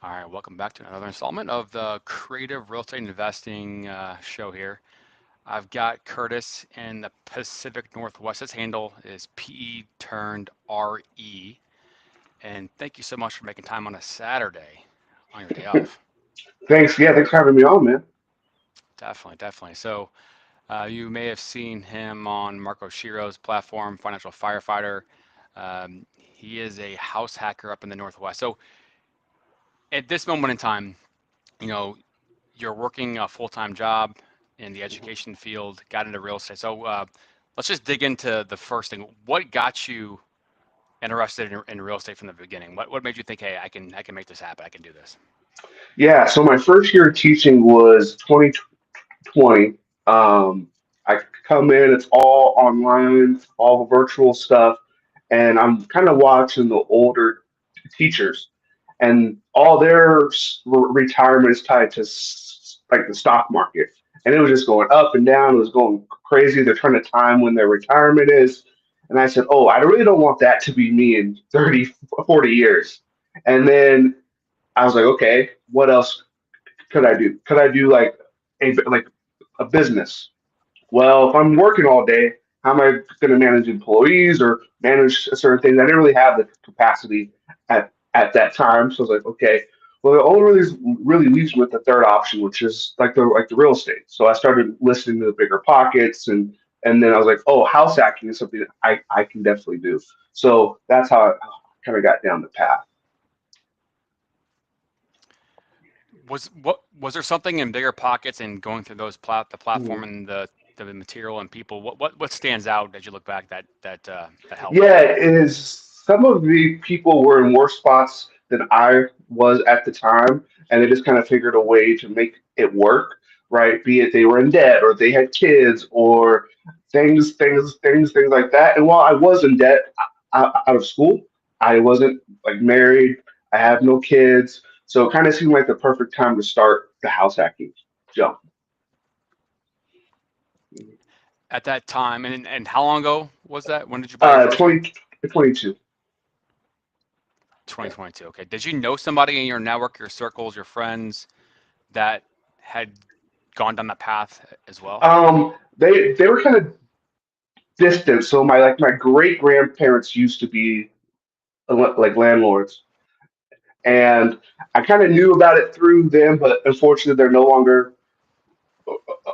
All right, welcome back to another installment of the Creative Real Estate Investing show here. I've got Curtis in the Pacific Northwest. His handle is PE turned RE. And thank you so much for making time on a Saturday on your day off. Thanks. Yeah, thanks for having me on, man. Definitely, definitely. So you may have seen him on Marco Shiro's platform, Financial Firefighter. He is a house hacker up in the Northwest. So at this moment in time, you know, you're working a full-time job in the education field, got into real estate. So let's just dig into the first thing. What got you interested in real estate from the beginning? What made you think, hey, I can make this happen. I can do this. Yeah, so my first year of teaching was 2020. I come in, it's all online, all virtual stuff, and I'm kind of watching the older teachers, and all their retirement is tied to like the stock market, and it was just going up and down. It was going crazy. They're trying to time when their retirement is, and I said, "Oh, I really don't want that to be me in 30, 40 years." And then I was like, okay, what else could I do? Could I do like a business? Well, if I'm working all day, how am I going to manage employees or manage certain things? I didn't really have the capacity at that time, so I was like, okay. Well, it only really leaves me with the third option, which is like the real estate. So I started listening to the bigger pockets, and then I was like, oh, house hacking is something that I can definitely do. So that's how I kind of got down the path. Was there something in bigger pockets and going through the platform and the material and people? What stands out as you look back that helped? Yeah, it is. Some of the people were in worse spots than I was at the time, and they just kind of figured a way to make it work, right? Be it they were in debt or they had kids or things like that. And while I was in debt out of school, I wasn't like married. I have no kids, so it kind of seemed like the perfect time to start the house hacking jump. At that time, and how long ago was that? When did you buy your first one? 2022. 2022. Okay. Did you know somebody in your network, your circles, your friends that had gone down that path as well? They were kind of distant. So my great grandparents used to be like landlords, and I kind of knew about it through them, but unfortunately they're no longer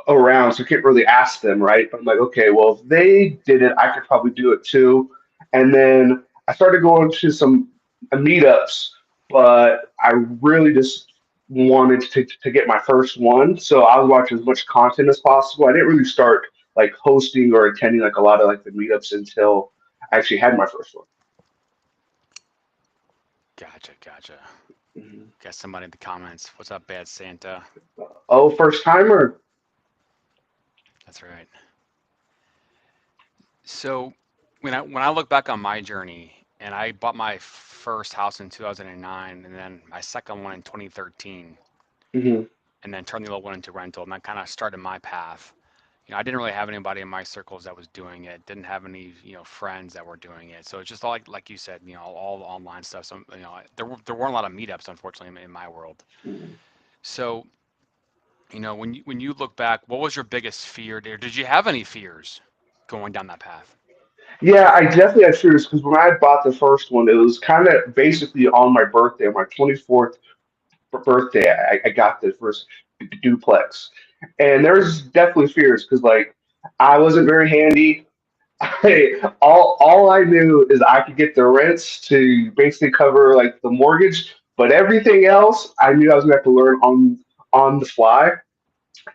around, so I can't really ask them, right? But I'm like, okay, well if they did it, I could probably do it too. And then I started going to some meetups, but I really just wanted to get my first one, so I was watching as much content as possible. I didn't really start like hosting or attending like a lot of like the meetups until I actually had my first one. Gotcha, gotcha. Mhm. Got somebody in the comments. What's up, Bad Santa? Oh, first timer. That's right. So when I look back on my journey, and I bought my first house in 2009, and then my second one in 2013, Hmm. and then turned the old one into rental, and that kind of started my path. I didn't really have anybody in my circles that was doing it. Didn't have any, friends that were doing it. So it's just all like you said, all the online stuff. So, there weren't a lot of meetups, unfortunately, in my world. So, when you look back, what was your biggest fear there? Did you have any fears going down that path? Yeah, I definitely had fears because when I bought the first one, it was kind of basically on my birthday, my 24th birthday. I got the first duplex, and there was definitely fears because like I wasn't very handy. All I knew is I could get the rents to basically cover like the mortgage, but everything else I knew I was gonna have to learn on the fly.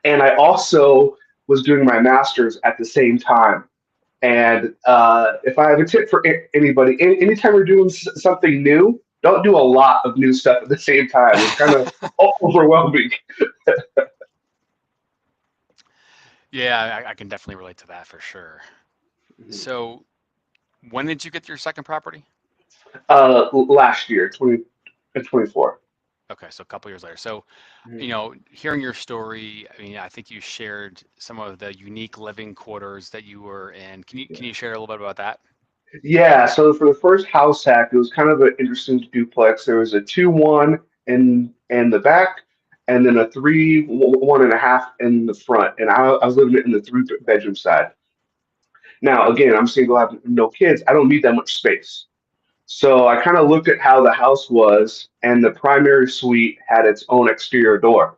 And I also was doing my master's at the same time. And if I have a tip for anybody, anytime you're doing something new, don't do a lot of new stuff at the same time. It's kind of overwhelming. Yeah, I can definitely relate to that for sure. So, when did you get your second property? Last year, 2024. Okay, so a couple years later. So, hearing your story, I mean, I think you shared some of the unique living quarters that you were in. Can you share a little bit about that? Yeah, so for the first house hack, it was kind of an interesting duplex. There was a 2-1 in the back, and then a three one and a half in the front. And I was living in the three-bedroom side. Now, again, I'm single, I have no kids. I don't need that much space. So I kind of looked at how the house was, and the primary suite had its own exterior door.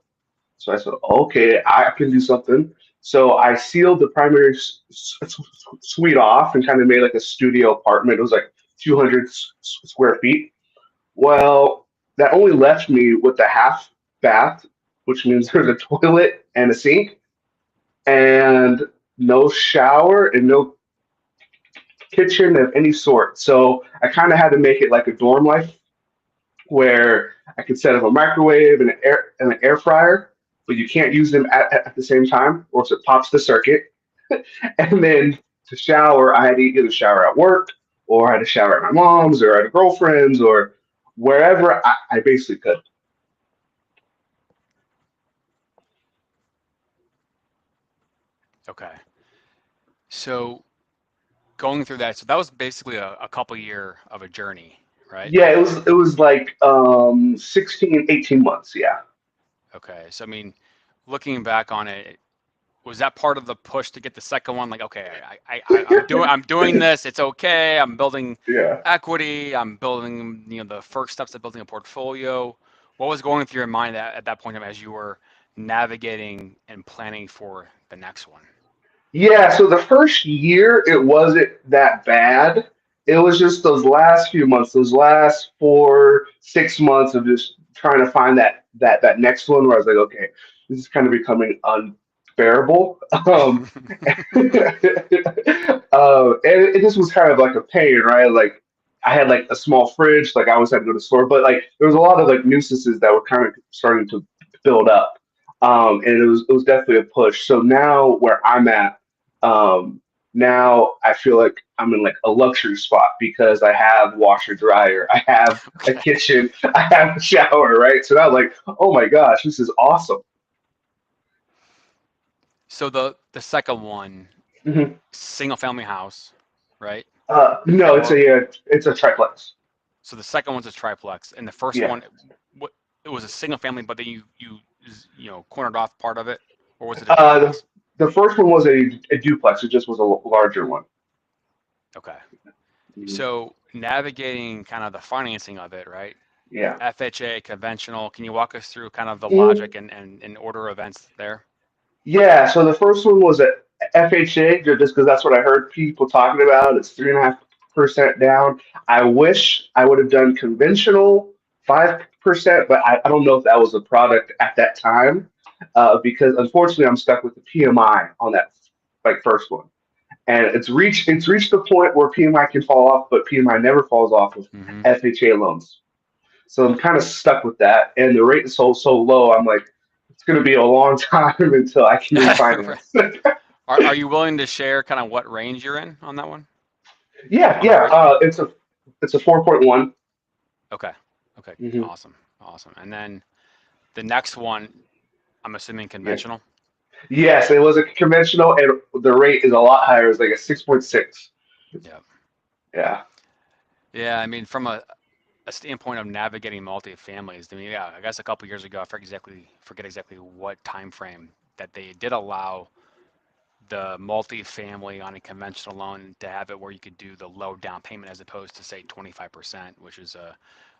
So I said, okay, I can do something. So I sealed the primary suite off and kind of made like a studio apartment. It was like 200 square feet. Well, that only left me with a half bath, which means there's a toilet and a sink, and no shower and no kitchen of any sort. So I kind of had to make it like a dorm life where I could set up a microwave and an air fryer, but you can't use them at the same time, or else it pops the circuit. And then to shower, I had to either shower at work, or I had to shower at my mom's, or at a girlfriend's, or wherever I basically could. Okay. So going through that, so that was basically a couple year of a journey, right? Yeah, it was like 16, 18 months. Yeah. Okay. So I mean, looking back on it, was that part of the push to get the second one? Like, okay, I'm doing this. It's okay. I'm building Yeah. equity. I'm building, the first steps of building a portfolio. What was going through your mind at that point as you were navigating and planning for the next one? Yeah, so the first year it wasn't that bad. It was just those last few months, those last 4, 6 months of just trying to find that next one where I was like, okay, this is kind of becoming unbearable. And it just was kind of like a pain, right? Like I had like a small fridge, like I always had to go to the store, but like there was a lot of like nuisances that were kind of starting to build up. And it was definitely a push. So now where I'm at, now I feel like I'm in like a luxury spot because I have washer dryer, I have a Okay. kitchen, I have a shower, right? So now I'm like, oh my gosh, this is awesome. So the second one, Mhm. single family house, right? No, it's Or it's a triplex. so the second one's a triplex, and the first Yeah. one, what it was a single family, but then cornered off part of it, or was it a Uh, the, duplex? the first one was a duplex. It just was a larger one. Okay. Mhm. So navigating kind of the financing of it, right? Yeah. FHA, conventional. Can you walk us through kind of the Mhm. logic and order of events there? Yeah, so the first one was at FHA, just because that's what I heard people talking about. It's 3.5% down. I wish I would have done conventional 5%, but I don't know if that was a product at that time, because unfortunately I'm stuck with the PMI on that like first one, and it's reached the point where PMI can fall off, but PMI never falls off with Hmm. FHA loans. So I'm kind of stuck with that, and the rate is so low. I'm like, it's going to be a long time until I can refinance. Are you willing to share kind of what range you're in on that one, Yeah, on the yeah. rate? It's a 4.1. Okay. Okay. Mm-hmm. Awesome. Awesome. And then the next one, I'm assuming Yeah. conventional. Yes, it was a conventional, and the rate is a lot higher. It's like a 6.6. Yeah. Yeah. Yeah. I mean, from a standpoint of navigating multi-families, I mean, yeah, I guess a couple years ago, I forget exactly what time frame that they did allow the multi-family on a conventional loan to have it where you could do the low down payment as opposed to say 25%, which is a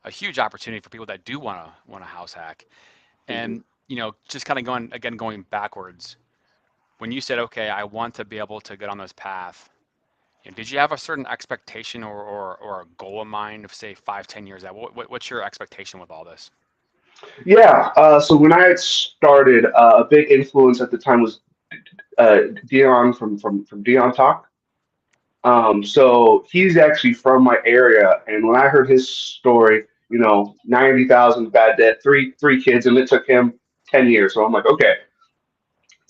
huge opportunity for people that do want a house hack. Mm-hmm. And just kind of going backwards, when you said, okay, I want to be able to get on this path, did you have a certain expectation or a goal in mind of say 5, 10 years out? What's your expectation with all this? Yeah. So when I had started, a big influence at the time was Dion from Dion Talk. So he's actually from my area, and when I heard his story, 90,000 bad debt, three kids, and it took him 10 years. So I'm like, okay,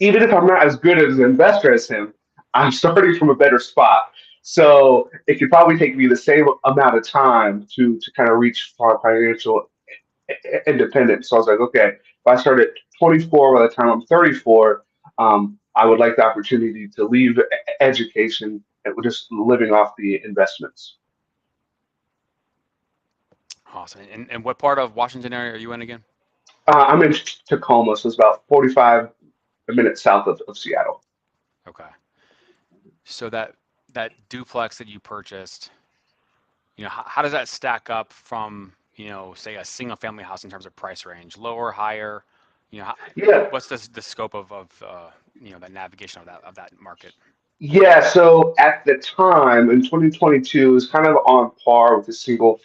even if I'm not as good as an investor as him, I'm starting from a better spot. So it could probably take me the same amount of time to kind of reach financial independence. So I was like, okay, if I start at 24 by the time I'm 34, I would like the opportunity to leave education and just living off the investments. Awesome. And what part of Washington area are you in again? I'm in Tacoma, so it's about 45 minutes south of Seattle. Okay. So that duplex that you purchased, how does that stack up from, say a single family house in terms of price range, lower, higher? Yeah, What's the scope of the navigation of that market? yeah. So at the time in 2022, it was kind of on par with a single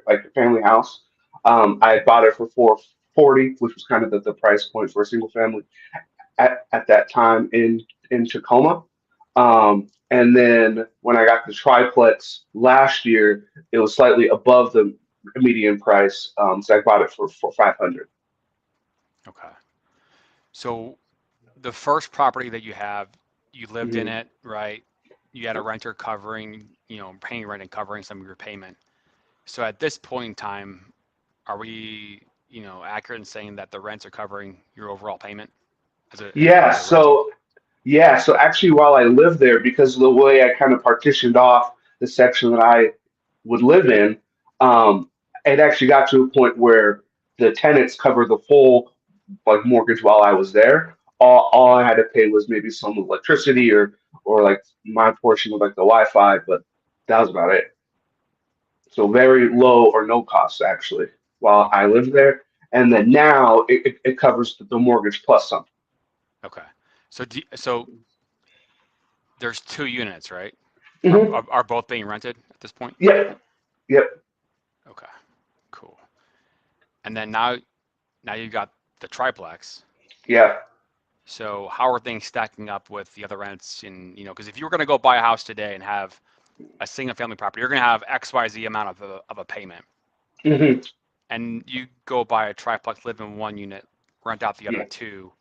like family house. I bought it for 440, which was kind of the price point for a single family at that time in Tacoma. And then when I got the triplex last year, it was slightly above the median price. So I bought it for 500. Okay. So the first property that you lived in Mhm. it, right? You had a renter covering, paying rent and covering some of your payment. So at this point in time, are we, accurate in saying that the rents are covering your overall payment as a Yeah, as a rental? so actually while I lived there, because of the way I kind of partitioned off the section that I would live in, um, it actually got to a point where the tenants covered the full like mortgage while I was there. All I had to pay was maybe some electricity or like my portion of like the Wi-Fi, but that was about it. So very low or no costs actually while I Okay. lived there. And then now it covers the mortgage plus some. Okay. So there's two units, right? Are, Hmm. are are both being rented at this point? Yep. Yep. Okay. Cool. And then now you got the triplex. Yeah. So how are things stacking up with the other rents in, because if you were going to go buy a house today and have a single family property, you're going to have XYZ amount of a payment. Hmm. And you go buy a triplex, live in one unit, rent out the other Yeah. two,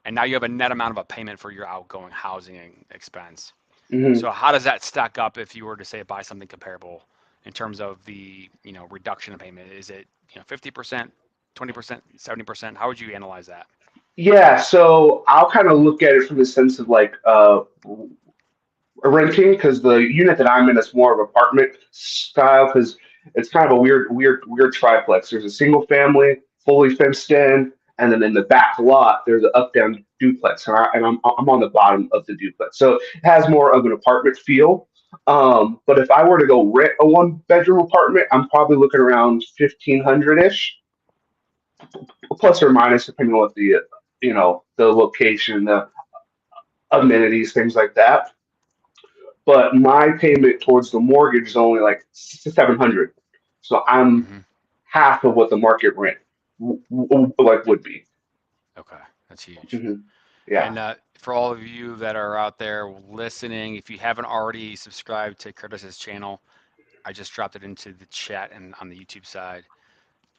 and now you have a net amount of a payment for your outgoing housing expense. Hmm. So how does that stack up if you were to say buy something comparable in terms of the, reduction of payment? Is it, 50%, 20%, 70%? How would you analyze that? Yeah. So I'll kind of look at it from the sense of like renting because the unit that I'm in is more of apartment style because it's kind of a weird triplex. There's a single family, fully fenced in, and then in the back lot there's an up down duplex, and I'm on the bottom of the duplex, so it has more of an apartment feel. But if I were to go rent a one bedroom apartment, I'm probably looking around 1,500 ish, plus or minus depending on what the location, the amenities, things like that, but my payment towards the mortgage is only like 700. So I'm Hmm. half of what the market rent like would be. Okay, that's huge. Hmm. Yeah. And for all of you that are out there listening, if you haven't already subscribed to Curtis's channel, I just dropped it into the chat and on the YouTube side.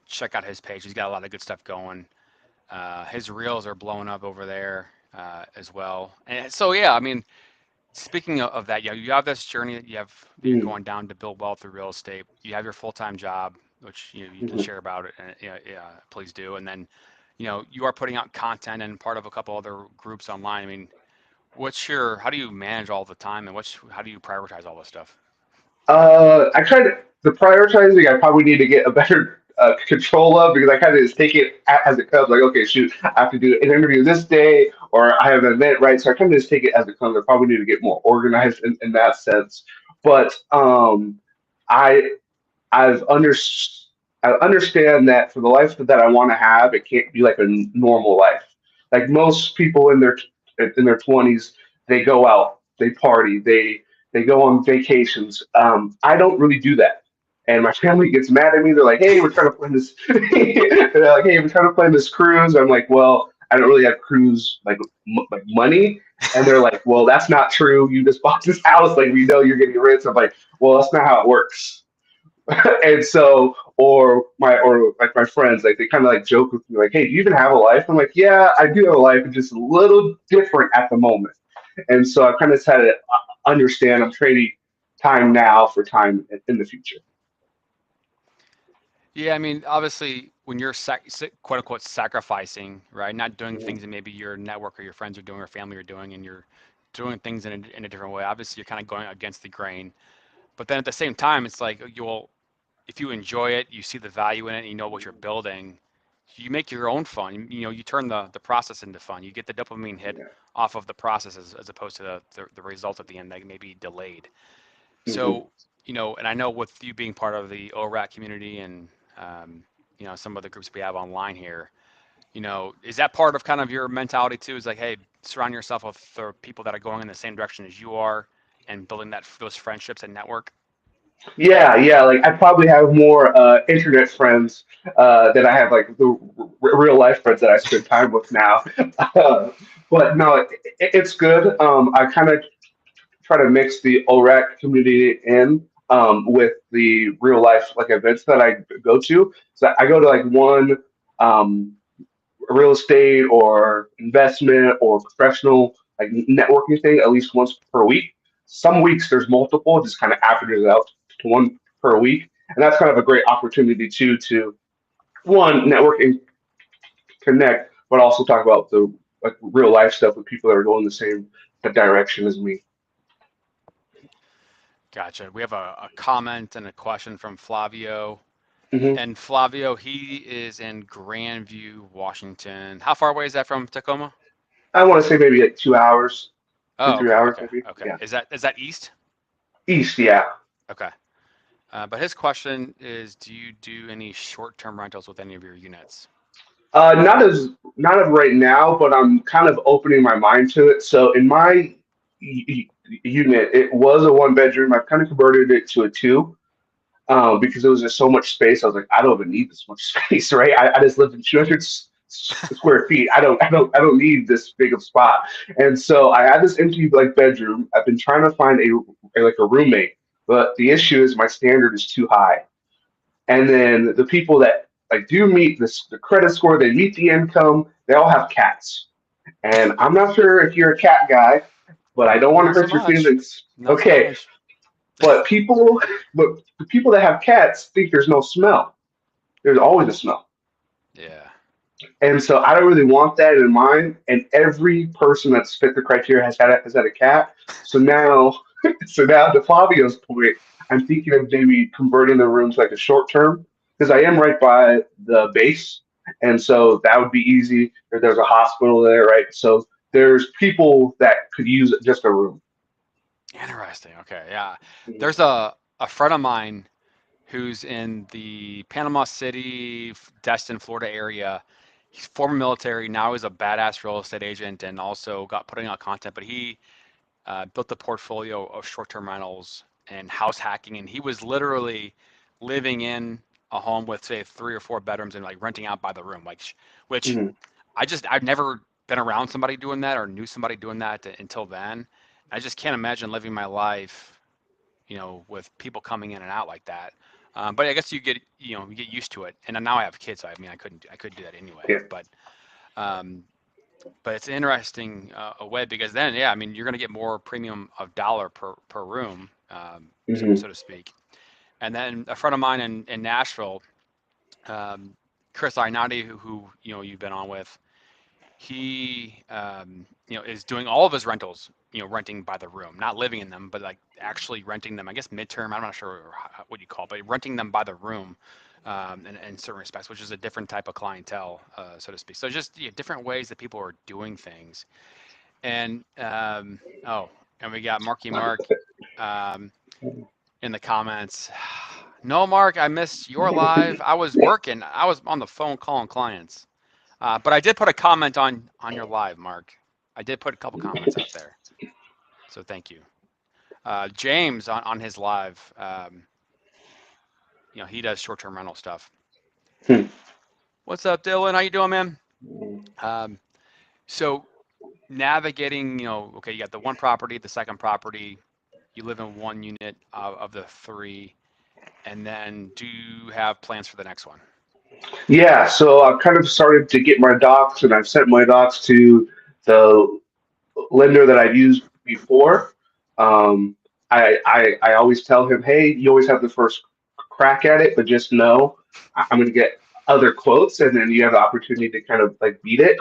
Check out his page. He's got a lot of good stuff going. His reels are blowing up over there as well. And so yeah, I mean, speaking of that, you have this journey that you're Hmm. going down to build wealth through real estate. You have your full-time job, which you can Hmm. share about it, and yeah, please do. And then, you are putting out content and part of a couple other groups online. I mean, how do you manage all the time, and how do you prioritize all this stuff? I kind of the prioritizing. I probably need to get a better control of because I kind of just take it as it comes. Like, okay, shoot, I have to do an interview this day, or I have an event, right? So I kind of just take it as it comes. I probably need to get more organized in that sense. But I I've under I understand that for the life that I want to have, it can't be like a normal life. Like most people in their 20s, they go out, they party, they go on vacations. I don't really do that. And my family gets mad at me. They're like, "Hey, we're trying to plan this." They're like, "Hey, we're trying to plan this cruise." I'm like, "Well, I don't really have cruise like money." And they're like, "Well, that's not true. You just bought this house. Like, we know you're getting rich." I'm like, "Well, that's not how it works." And so or like my friends, like they kind of like joke with me like, "Hey, do you even have a life?" I'm like, "Yeah, I do have a life, it's just a little different at the moment." And so I kind of had to understand I'm trading time now for time in the future. Yeah, I mean, obviously, when you're quote unquote sacrificing, right, not doing Mhm. things that maybe your network or your friends are doing or family are doing, and you're doing things in a different way, obviously, you're kind of going against the grain. But then at the same time, it's like, well, if you enjoy it, you see the value in it, and you know what you're building, you make your own fun. You turn the process into fun. You get the dopamine hit Yeah. off of the process as opposed to the result at the end that may be delayed. Hmm. So, and I know with you being part of the ORAC community and, some of the groups we have online here, is that part of kind of your mentality too? Is like, hey, surround yourself with the people that are going in the same direction as you are and building those friendships and network? Yeah, yeah. Like I probably have more internet friends than I have like the real life friends that I spend time with now. But no, it's good. I kind of try to mix the ORAC community in with the real life like events that I go to. So I go to like one um, real estate or investment or professional like networking thing at least once per week. Some weeks there's multiple, just kind of averages out to one per week, and that's kind of a great opportunity too to one network and connect, but also talk about the like real life stuff with people that are going the same direction as me. Gotcha. We have a comment and a question from Flavio. Hmm. And Flavio, he is in Grandview, Washington. How far away is that from Tacoma? I want to say maybe like 2 hours, two Oh, three okay, hours okay, maybe. okay. Yeah, Is that east? east. Yeah. Okay. But his question is, do you do any short-term rentals with any of your units? Not of right now, but I'm kind of opening my mind to it. So in my unit, it was a one bedroom. I've kind of converted it to a two because there was just so much space. I was like, I don't even need this much space, right? I just lived in 200 square feet. I don't need this big of spot. And so I had this empty like bedroom. I've been trying to find like a roommate, but the issue is my standard is too high. And then the people that like do meet this the credit score, they meet the income, they all have cats. And I'm not sure if you're a cat guy, but I don't want to Not so hurt your much. feelings. Not so Okay, much. but but the people that have cats think there's no smell. There's always a smell. Yeah. And so I don't really want that in mind. And every person that's fit the criteria has had a cat. So now, so now to Fabio's point, I'm thinking of maybe converting the rooms like a short term because I am right by the base, and so that would be easy. There's a hospital there, right? So there's people that could use just a room. Interesting. Okay. Yeah. Mhm. There's a friend of mine who's in the Panama City, Destin, Florida area. He's former military. Now he's a badass real estate agent and also got putting out content. But he built a portfolio of short-term rentals and house hacking, and he was literally living in a home with say 3 or 4 bedrooms and like renting out by the room, like which Mhm. I've never been around somebody doing that or knew somebody doing that until then. I just can't imagine living my life, with people coming in and out like that. But I guess you get used to it. And now I have kids, so I mean, I could do that anyway. Yeah. Um, but it's an interesting a way because then, yeah, I mean, you're going to get more premium of dollar per room, so Hmm. to speak. And then a friend of mine in Nashville, um, Chris Arnati, who you've been on with, he is doing all of his rentals, renting by the room, not living in them, but like actually renting them. I guess midterm. I'm not sure what you call it, but renting them by the room, in certain respects, which is a different type of clientele, so to speak. So just different ways that people are doing things. And and we got Marky Mark um, in the comments. No, Mark, I missed your live. I was working. I was on the phone calling clients. But I did put a comment on your live, Mark. I did put a couple comments out there, so thank you. James on his live, he does short-term rental stuff. What's up, Dylan? How you doing, man? Um, so navigating, okay, you got the one property, the second property. You live in one unit of the three, and then do you have plans for the next one? Yeah, so I've kind of started to get my docs, and I've sent my docs to the lender that I've used before. Um, I always tell him, hey, you always have the first crack at it, but just know I'm going to get other quotes, and then you have the opportunity to kind of like beat it.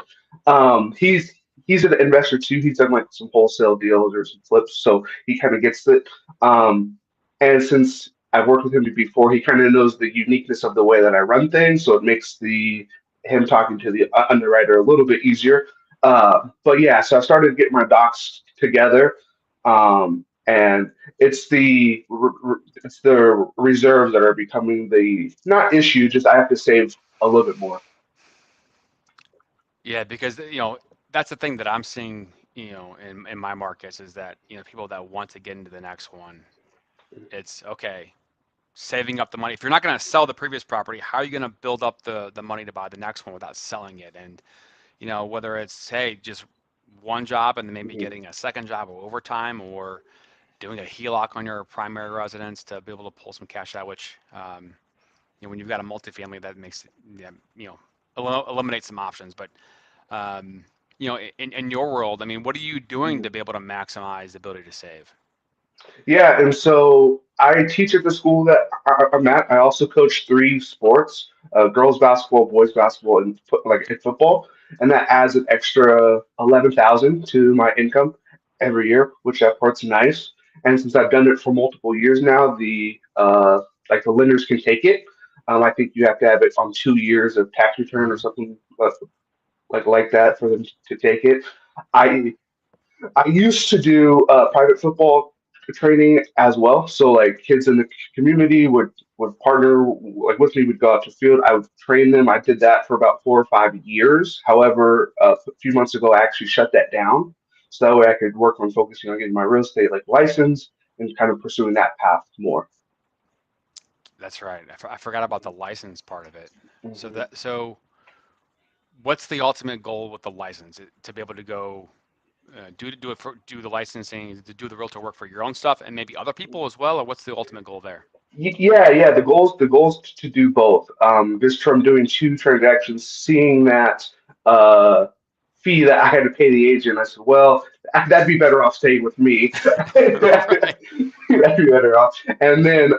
He's an investor too. He's done like some wholesale deals or some flips, so he kind of gets it. Um, and since I've worked with him before. He kind of knows the uniqueness of the way that I run things, so it makes the him talking to the underwriter a little bit easier. But yeah, so I started getting my docs together, and it's the reserves that are becoming the not issue. Just I have to save a little bit more. Yeah, because that's the thing that I'm seeing, in my markets is that, people that want to get into the next one, it's okay, saving up the money. If you're not going to sell the previous property, how are you going to build up the money to buy the next one without selling it? And, whether it's, hey, just one job and then maybe Mhm. getting a second job or overtime, or doing a HELOC on your primary residence to be able to pull some cash out, which, when you've got a multifamily, that makes, yeah, eliminates some options. But in your world, I mean, what are you doing to Mhm. be able to maximize the ability to save? Yeah, and so I teach at the school that I'm at. I also coach three sports: girls basketball, boys basketball, and like football. And that adds an extra 11,000 to my income every year, which that part's nice. And since I've done it for multiple years now, the lenders can take it. I think you have to have it on 2 years of tax return or Hmm. something like that for them to take it. I I used to do private football training as well. So like kids in the community would partner like with me, would go out to field. I would train them. I did that for about 4 or 5 years. However, a few months ago, I actually shut that down. So that way I could work on focusing on getting my real estate like license and kind of pursuing that path more. That's right. I forgot about the license part of it. So Mhm. so what's the ultimate goal with the license? To be able to go, do the licensing, to do the realtor work for your own stuff and maybe other people as well, or what's the ultimate goal there? Yeah. The goals to do both. Just from doing two transactions, seeing that uh, fee that I had to pay the agent, I said, well, that'd be better off staying with me. Right. That'd be better off. And then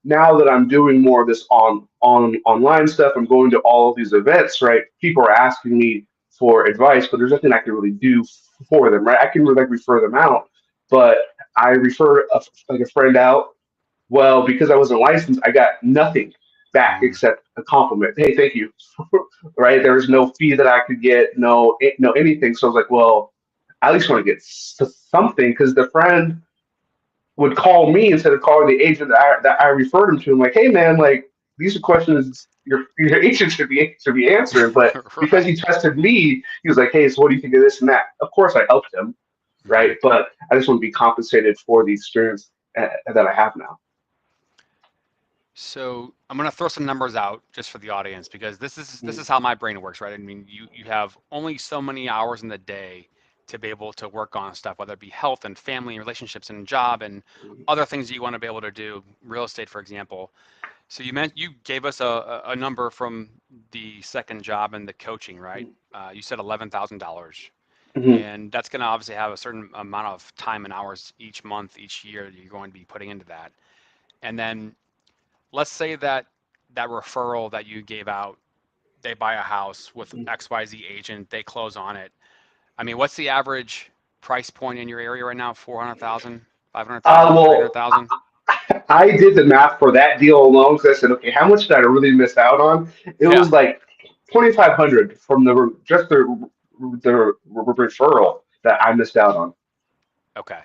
now that I'm doing more of this on online stuff, I'm going to all of these events. Right, people are asking me for advice, but there's nothing I can really do for them. Right, I can like refer them out, but I refer like a friend out. Well, because I wasn't licensed, I got nothing back Hmm. except a compliment. Hey, thank you. Right? There was no fee that I could get, no anything. So I was like, well, I at least want to get something because the friend would call me instead of calling the agent that I referred him to. I'm like, hey man, like these are questions your agent should be answering. But because Right. he trusted me, he was like, hey, so what do you think of this and that? Of course, I helped him, Hmm. right? But I just want to be compensated for the experience that I have now. So I'm gonna throw some numbers out just for the audience because this is how my brain works, right? I mean, you have only so many hours in the day to be able to work on stuff, whether it be health and family and relationships and job and other things that you want to be able to do, real estate, for example. So you gave us a number from the second job and the coaching, right? You said $11,000, Mhm. and that's going to obviously have a certain amount of time and hours each month, each year that you're going to be putting into that. And then let's say that that referral that you gave out, they buy a house with XYZ agent, they close on it. I mean, what's the average price point in your area right now? 400,000, 500,000, Well, 300,000? I did the math for that deal alone. So I said, okay, how much did I really miss out on? It Yeah. was like 2,500 from the referral that I missed out on. Okay.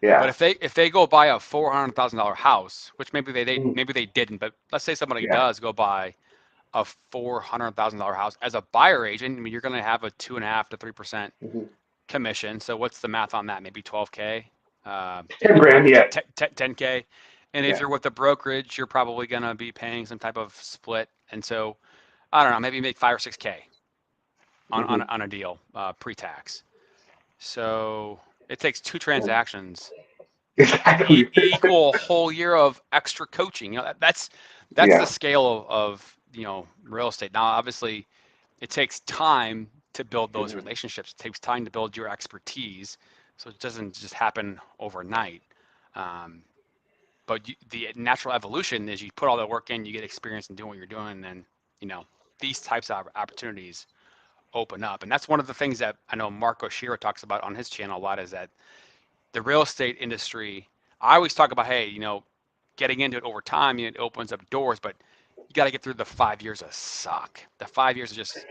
But Yeah. if they go buy a $400,000 house, which Mhm. maybe they didn't, but let's say somebody Yeah. does go buy a $400,000 house as a buyer agent, I mean, you're going to have a 2.5 to 3% Mhm. commission. So what's the math on that? Maybe 12K, 10 grand. Yeah. 10K. And if Yeah. you're with the brokerage, you're probably going to be paying some type of split. And so I don't know, maybe make 5 or 6K Hmm. on a deal, pre-tax. So it takes two transactions to Exactly. equal a whole year of extra coaching. That's the Yeah. scale of real estate. Now, obviously, it takes time to build those Mhm. relationships. It takes time to build your expertise, so it doesn't just happen overnight. Um, but the natural evolution is you put all the work in, you get experience in doing what you're doing, and then you know these types of opportunities open up. And that's one of the things that I know Marco Shira talks about on his channel a lot is that the real estate industry. I always talk about, hey, getting into it over time, it opens up doors, but you got to get through the 5 years of suck. The 5 years of just,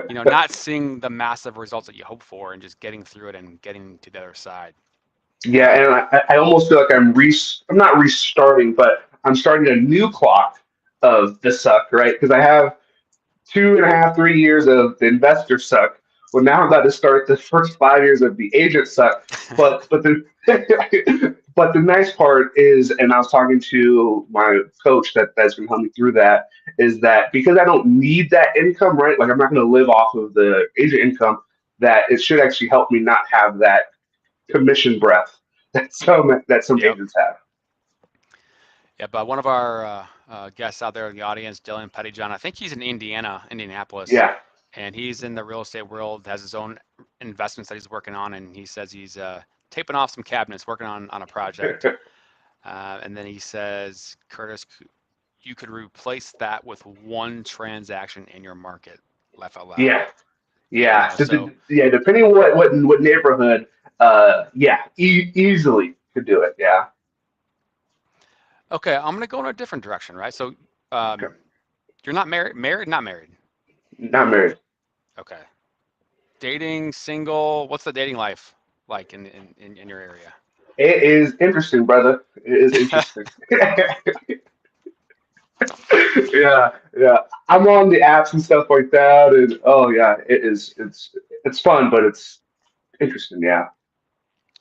not seeing the massive results that you hope for and just getting through it and getting to the other side. Yeah, and I almost feel like I'm not restarting, but I'm starting a new clock of the suck, right? Because I have 2.5, 3 years of the investor suck. Well, now I'm about to start the first 5 years of the agent suck. But the but the nice part is, and I was talking to my coach that's going to help me through that, is that because I don't need that income, right? Like I'm not going to live off of the agent income. That it should actually help me not have that commission breath that some Yep. agents have. Yeah, but one of our guests out there in the audience, Dylan Pettyjohn, I think he's in Indianapolis, Yeah. and he's in the real estate world, has his own investments that he's working on, and he says he's taping off some cabinets, working on a project. And then he says, Curtis, you could replace that with one transaction in your market, laugh out loud. Yeah. Yeah. So Yeah. Depending on what neighborhood, yeah, easily could do it. Yeah. okay, I'm gonna go in a different direction, right? So um, Okay. you're not married, not married. Not married. Okay. Dating, single, what's the dating life like in your area? It is interesting, brother. It is interesting. Yeah. Yeah. I'm on the apps and stuff like that, and oh yeah, it is. It's fun, but it's interesting. Yeah.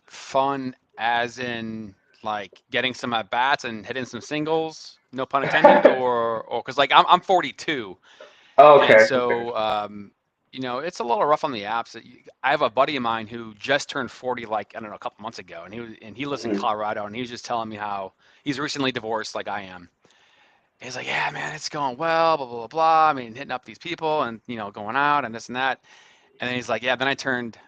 Fun as in like getting some at bats and hitting some singles, no pun intended, or because like I'm 42, and Okay. Okay. so it's a little rough on the apps. I have a buddy of mine who just turned 40, like I don't know, a couple months ago, and he lives in Mhm. Colorado, and he was just telling me how he's recently divorced, like I am. He's like, yeah, man, it's going well, blah blah blah blah. I mean, hitting up these people and going out and this and that. And then he's like, yeah, then I turned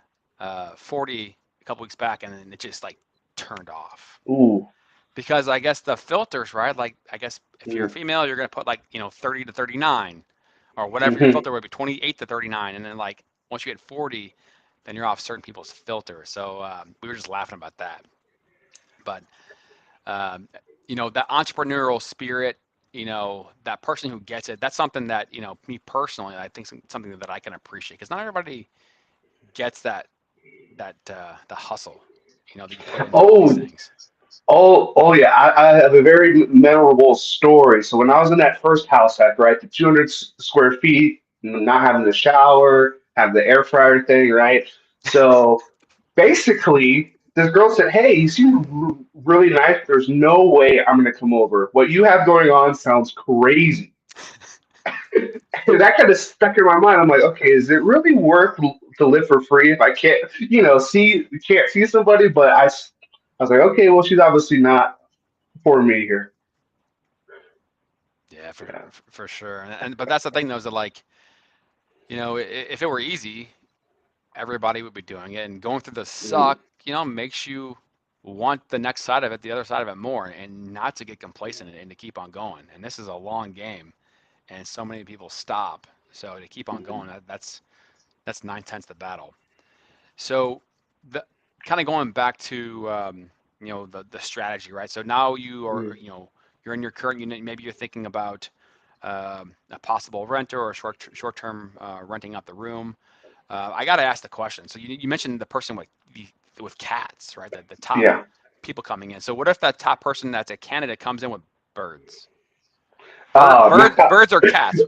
40 a couple weeks back, and then it just like turned off Ooh. because I guess the filters, right? Like, I guess if you're a Mm. female, you're gonna put like 30 to 39, or whatever your Mhm. filter would be, 28 to 39, and then like once you hit 40, then you're off certain people's filters. So we were just laughing about that, but um, that entrepreneurial spirit, that person who gets it, that's something that, me personally, I think something that I can appreciate because not everybody gets the hustle, that you put into these Oh, things. oh, yeah. I have a very memorable story. So when I was in that first house hack, right, the 200 square feet, not having the shower, have the air fryer thing, right? So basically, this girl said, "Hey, you seem really nice. There's no way I'm going to come over. What you have going on sounds crazy." And that kind of stuck in my mind. I'm like, okay, is it really worth to live for free if I can't, can't see somebody? But I was like, okay, well, she's obviously not for me here. Yeah, for Yeah. for sure. And but that's the thing though, is that like, if it were easy, everybody would be doing it. And going through the Mm. suck, makes you want the next side of it, the other side of it more, and not to get complacent and to keep on going. And this is a long game, and so many people stop. So to keep on going, that's 9/10 the battle. So the kind of going back to the strategy, right? So now you are, Mm. you're in your current unit. Maybe you're thinking about a possible renter or short term renting out the room. I got to ask the question. So you mentioned the person with cats, right? The top Yeah. people coming in. So what if that top person that's a candidate comes in with birds? Man. Birds or cats?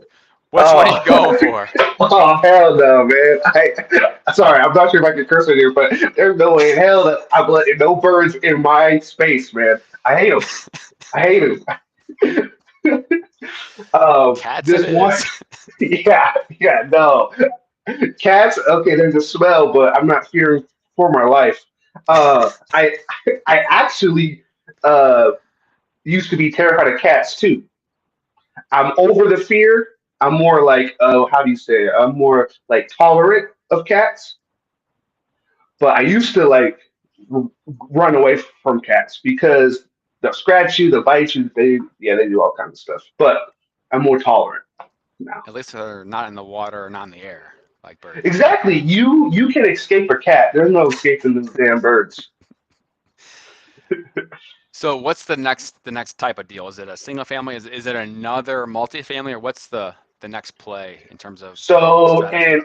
Which one are you Oh, going for? oh hell no, man. Sorry, I'm not sure if I can curse in here, but there's no way in hell that I'm letting no birds in my space, man. I hate them. I hate them. Cats it This one, is. yeah, yeah, no. Cats, okay, there's a smell, but I'm not fearing for my life. I actually uh, used to be terrified of cats too. I'm over the fear. I'm more like, how do you say it? I'm more like tolerant of cats, but I used to like r- run away from cats because they'll scratch you, they'll bite you, they do all kinds of stuff. But I'm more tolerant now. At least they're not in the water or not in the air like birds. Exactly. You can escape a cat. There's no escaping those damn birds. So what's the next type of deal? Is it a single family? Is it another multifamily, or what's the next play in terms of So strategy?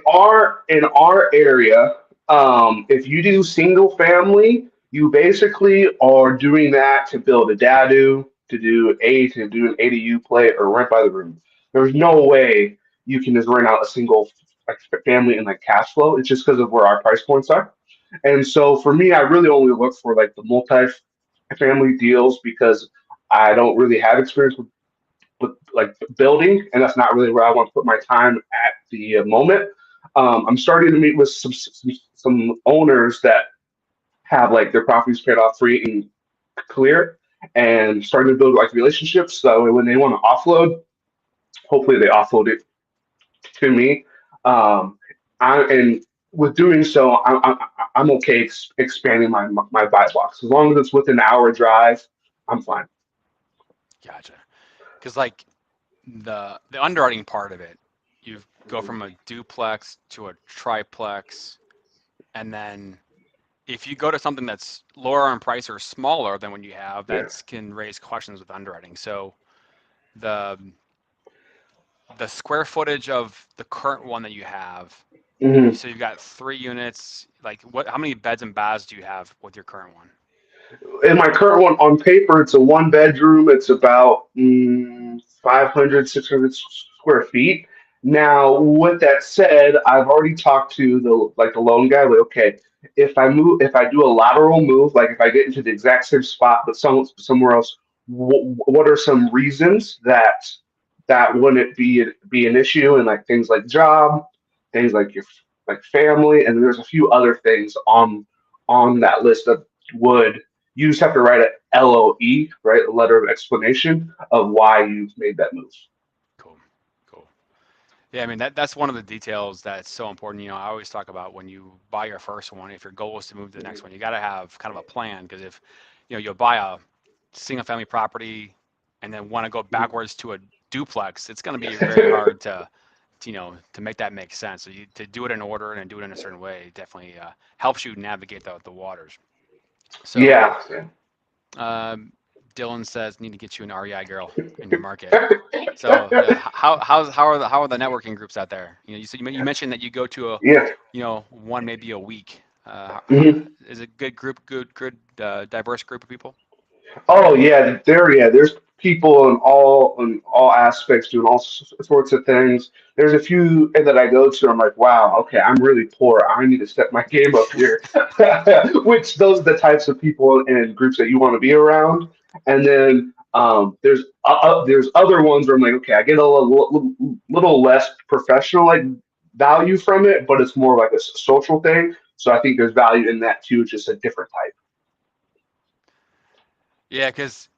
in our area, if you do single family, you basically are doing that to build a dadu, to do an ADU play, or rent by the room. There's no way you can just rent out a single like family and like cash flow. It's just because of where our price points are. And so for me, I really only look for like the multi-family deals because I don't really have experience with like building, and that's not really where I want to put my time at the moment. I'm starting to meet with some owners that have like their properties paid off free and clear, and starting to build like relationships. So when they want to offload, hopefully they offload it to me. And with doing so, I'm okay expanding my buy box as long as it's within an hour drive. I'm fine. Gotcha. Because like the underwriting part of it, you go from a duplex to a triplex, and then if you go to something that's lower in price or smaller than what you have, Yeah. that can raise questions with underwriting. So the the square footage of the current one that you have, Mhm. so you've got 3 units. Like what? How many beds and baths do you have with your current one? In my current one, on paper, it's a one bedroom. It's about 500, 600 square feet. Now, with that said, I've already talked to the loan guy. Like, okay, if I do a lateral move, like if I get into the exact same spot but somewhere else, what are some reasons that wouldn't be an issue? And like things like job, things like your like family, and there's a few other things on that list that would you just have to write a LOE, right? A letter of explanation of why you've made that move. Cool, cool. Yeah, I mean that's one of the details that's so important. I always talk about when you buy your first one, if your goal is to move to the next one, you got to have kind of a plan because if you'll buy a single family property and then want to go backwards to a duplex, it's going to be very hard to make that make sense. So to do it in order and do it in a certain way definitely helps you navigate the waters. So Yeah. um, Dylan says need to get you an REI girl in your market. So how are the networking groups out there? You mentioned that you go to a Yeah. one maybe a week. Mhm. Is it good group, good diverse group of people? Oh yeah. There's people in all aspects doing all sorts of things. There's a few that I go to. I'm like, wow, okay, I'm really poor. I need to step my game up here. Which those are the types of people and groups that you want to be around. And then there's other ones where I'm like, okay, I get a little less professional like value from it, but it's more like a social thing. So I think there's value in that too, just a different type. Yeah, because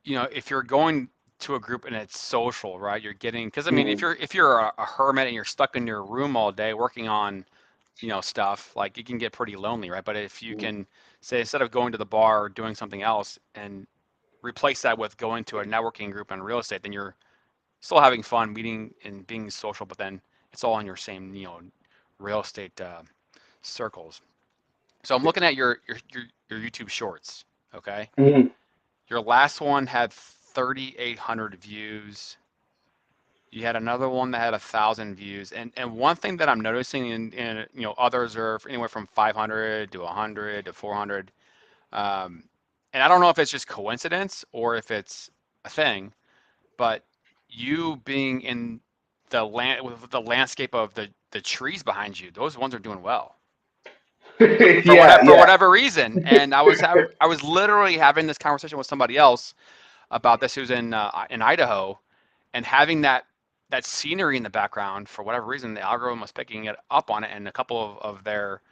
if you're going to a group and it's social, right? You're getting because I mean if Mhm. you're a hermit and you're stuck in your room all day working on stuff, like it can get pretty lonely, right? But if you can say instead of going to the bar or doing something else and replace that with going to a networking group on real estate, then you're still having fun, meeting and being social, but then it's all in your same, real estate circles. So I'm looking at your YouTube shorts. Okay, Mhm. your last one had 3,800 views. You had another one that had 1,000 views, and one thing that I'm noticing in others are anywhere from 500 to 100 to 400, um, and I don't know if it's just coincidence or if it's a thing, but you being in the land with the landscape of the trees behind you, those ones are doing well for Yeah, whatever for yeah. whatever reason. And I was literally having this conversation with somebody else about this who's in Idaho, and having that scenery in the background for whatever reason, the algorithm was picking it up on it, and a couple of their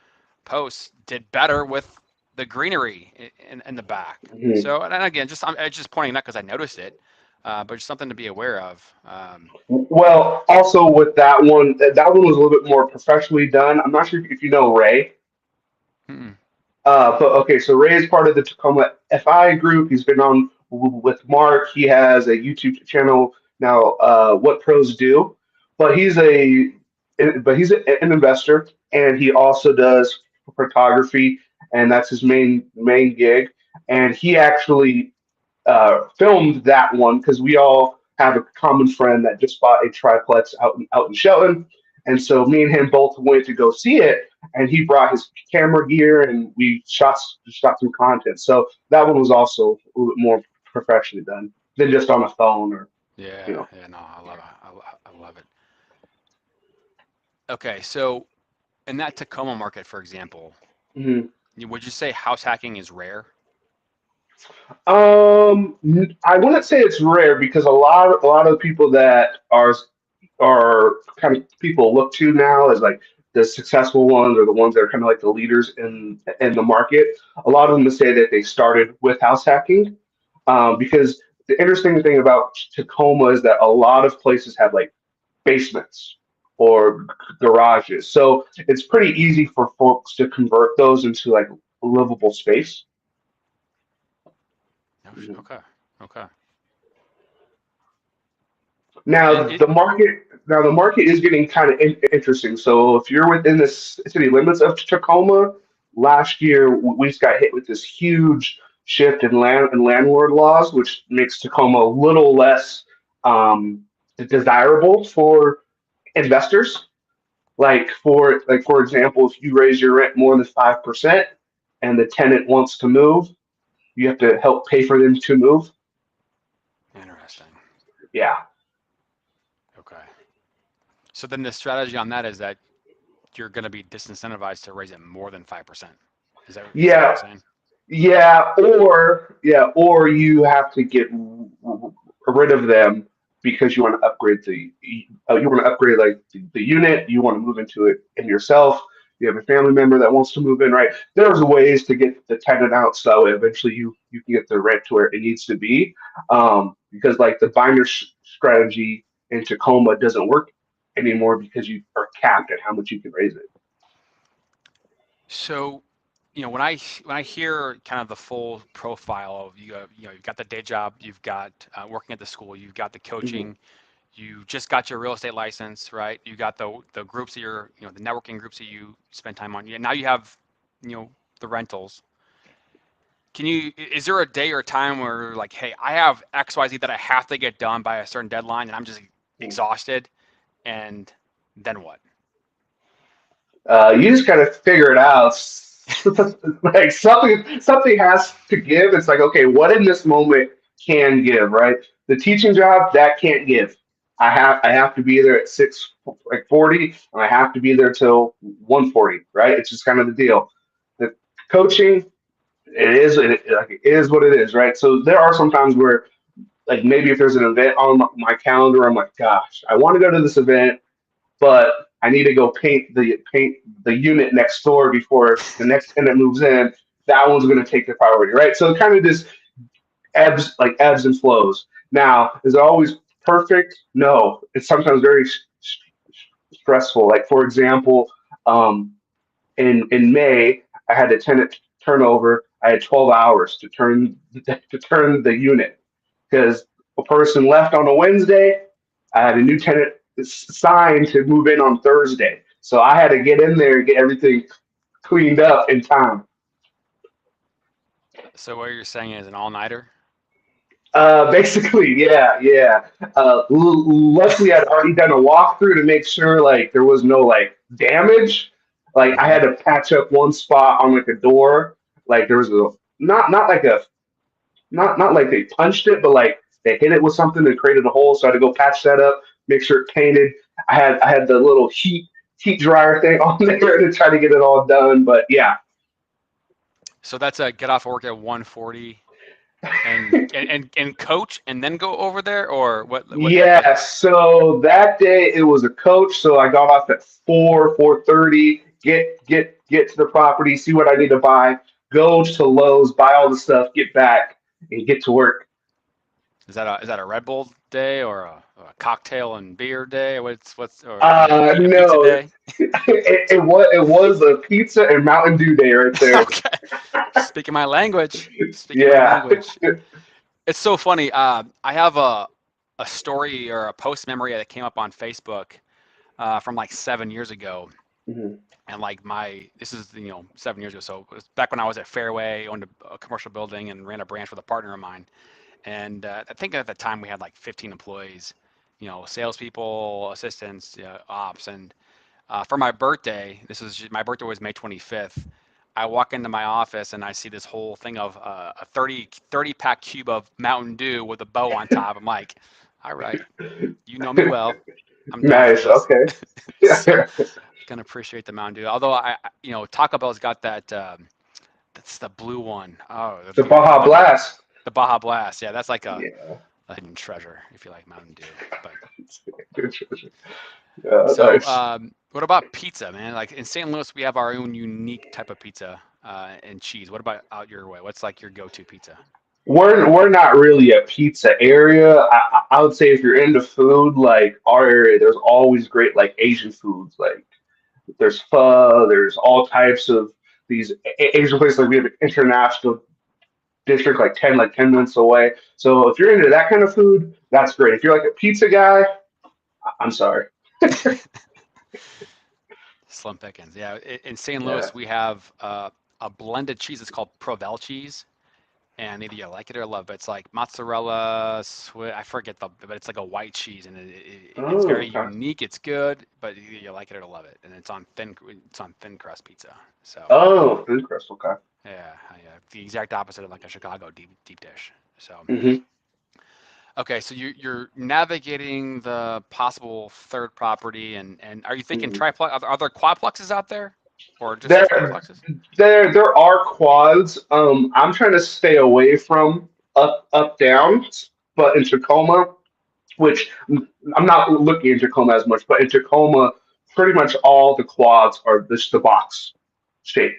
posts did better with the greenery in the back. Mhm. So, and again, I'm just pointing that because I noticed it, but just something to be aware of. Well, also with that one was a little bit more professionally done. I'm not sure if you know Ray. Mm, But okay, so Ray is part of the Tacoma FI group. He's been on with Mark. He has a YouTube channel now. What pros do, but he's an investor, and he also does photography, and that's his main gig. And he actually filmed that one because we all have a common friend that just bought a triplex out in Shelton, and so me and him both went to go see it, and he brought his camera gear, and we shot some content. So that one was also a little bit more professionally done than just on a phone or you Yeah, know. yeah, no, I love it. I love it. Okay, so in that Tacoma market, for example, Mhm. would you say house hacking is rare? I wouldn't say it's rare because a lot of people that are kind of people look to now as like the successful ones or the ones that are kind of like the leaders in the market. A lot of them say that they started with house hacking, because the interesting thing about Tacoma is that a lot of places have like basements or garages, so it's pretty easy for folks to convert those into like livable space. No, okay, okay. And Now it, the market is getting kind of interesting. So if you're within the city limits of Tacoma, last year we just got hit with this huge shift in landlord laws, which makes Tacoma a little less um, desirable for investors. For example, if you raise your rent more than 5% and the tenant wants to move, you have to help pay for them to move. interesting. Yeah, Okay. So then the strategy on that is that you're going to be disincentivized to raise it more than 5%. Is that what you're yeah. saying? Or you have to get rid of them because you want to upgrade like the unit. You want to move into it in yourself. You have a family member that wants to move in, right? There's ways to get the tenant out so eventually you can get the rent to where it needs to be. Because like the binder strategy in Tacoma doesn't work anymore because you are capped at how much you can raise it. So, when I hear kind of the full profile of you've got the day job, you've got working at the school, you've got the Hmm. coaching, you just got your real estate license, right? You got the groups that the networking groups that you spend time on. Yeah, now you have, you know, the rentals. Is there a day or a time where like, hey, I have XYZ that I have to get done by a certain deadline and I'm just exhausted, and then what? You just gotta figure it out. Like something has to give. It's like, okay, what in this moment can give, right? The teaching job that can't give. I have to be there at 6:40, and I have to be there till 1:40, right? It's just kind of the deal. The coaching, like it is what it is, right? So there are some times where like maybe if there's an event on my calendar, I'm like, gosh, I want to go to this event, but I need to go paint the unit next door before the next tenant moves in. That one's going to take the priority, right? So it kind of just ebbs and flows. Now, is it always perfect? No, it's sometimes very stressful. Like for example, um, in May, I had a tenant turnover. I had 12 hours to turn the unit because a person left on a Wednesday. I had a new tenant signed to move in on Thursday. So I had to get in there and get everything cleaned up in time. So what you're saying is an all-nighter? Basically, yeah, yeah. Luckily, I'd already done a walkthrough to make sure like there was no like damage. Like I Hmm. had to patch up one spot on like a door. Like there was a not like a not like they punched it, but like they hit it with something and created a hole. So I had to go patch that up, make sure it painted. I had the little heat dryer thing on there to try to get it all done. But yeah, So that's a get off work at 1:40 and coach and then go over there, or what yeah. So that day it was a coach. So I got off at 4:30. Get to the property, see what I need to buy, go to Lowe's, buy all the stuff, get back, and get to work. is that a Red Bull day or a cocktail and beer day? What's or eat a pizza No, day? it was a pizza and Mountain Dew day right there. Okay. Speaking my language. Speaking my Yeah. language. It's so funny. I have a story or a post memory that came up on Facebook from like 7 years ago. Mhm. And like this is 7 years ago. So it was back when I was at Fairway, owned a commercial building, and ran a branch with a partner of mine. And I think at the time we had like 15 employees, salespeople, assistants, ops. And for my birthday, my birthday was May 25th. I walk into my office and I see this whole thing of a 30 pack cube of Mountain Dew with a bow on top. I'm like, all right, you know me well. I'm down for Nice. this. Okay. So can appreciate the Mountain Dew. Although Taco Bell's got that's the blue one. Oh, The if you Baja like Blast. the Baja Blast. Yeah, that's like Yeah. a hidden treasure if you like Mountain Dew. But Good treasure. Yeah, so, nice. what about pizza, man? Like in St. Louis, we have our own unique type of pizza and cheese. What about out your way? What's like your go-to pizza? We're not really a pizza area. I would say if you're into food, like our area, there's always great like Asian foods. Like there's pho, there's all types of these Asian places. Like we have an international district like 10 minutes away. So if you're into that kind of food, that's great. If you're like a pizza guy, I'm sorry. Slim pickings. Yeah, in St. Yeah. Louis, we have a blended cheese. It's called Provel cheese, and either you like it or love it. It's like mozzarella, I forget but it's like a white cheese, and it's Oh, very okay. unique. It's good, but either you like it or love it, and it's on thin crust pizza. So Oh, food crust. Okay. yeah, yeah, the exact opposite of like a Chicago deep dish. So Hmm. okay, so you're navigating the possible third property, and are you thinking Hmm. triplex? Are there quadplexes out there, or just There, fourplexes? there are quads. I'm trying to stay away from up downs, but in Tacoma, which I'm not looking in Tacoma as much, but in Tacoma, pretty much all the quads are just the box shape.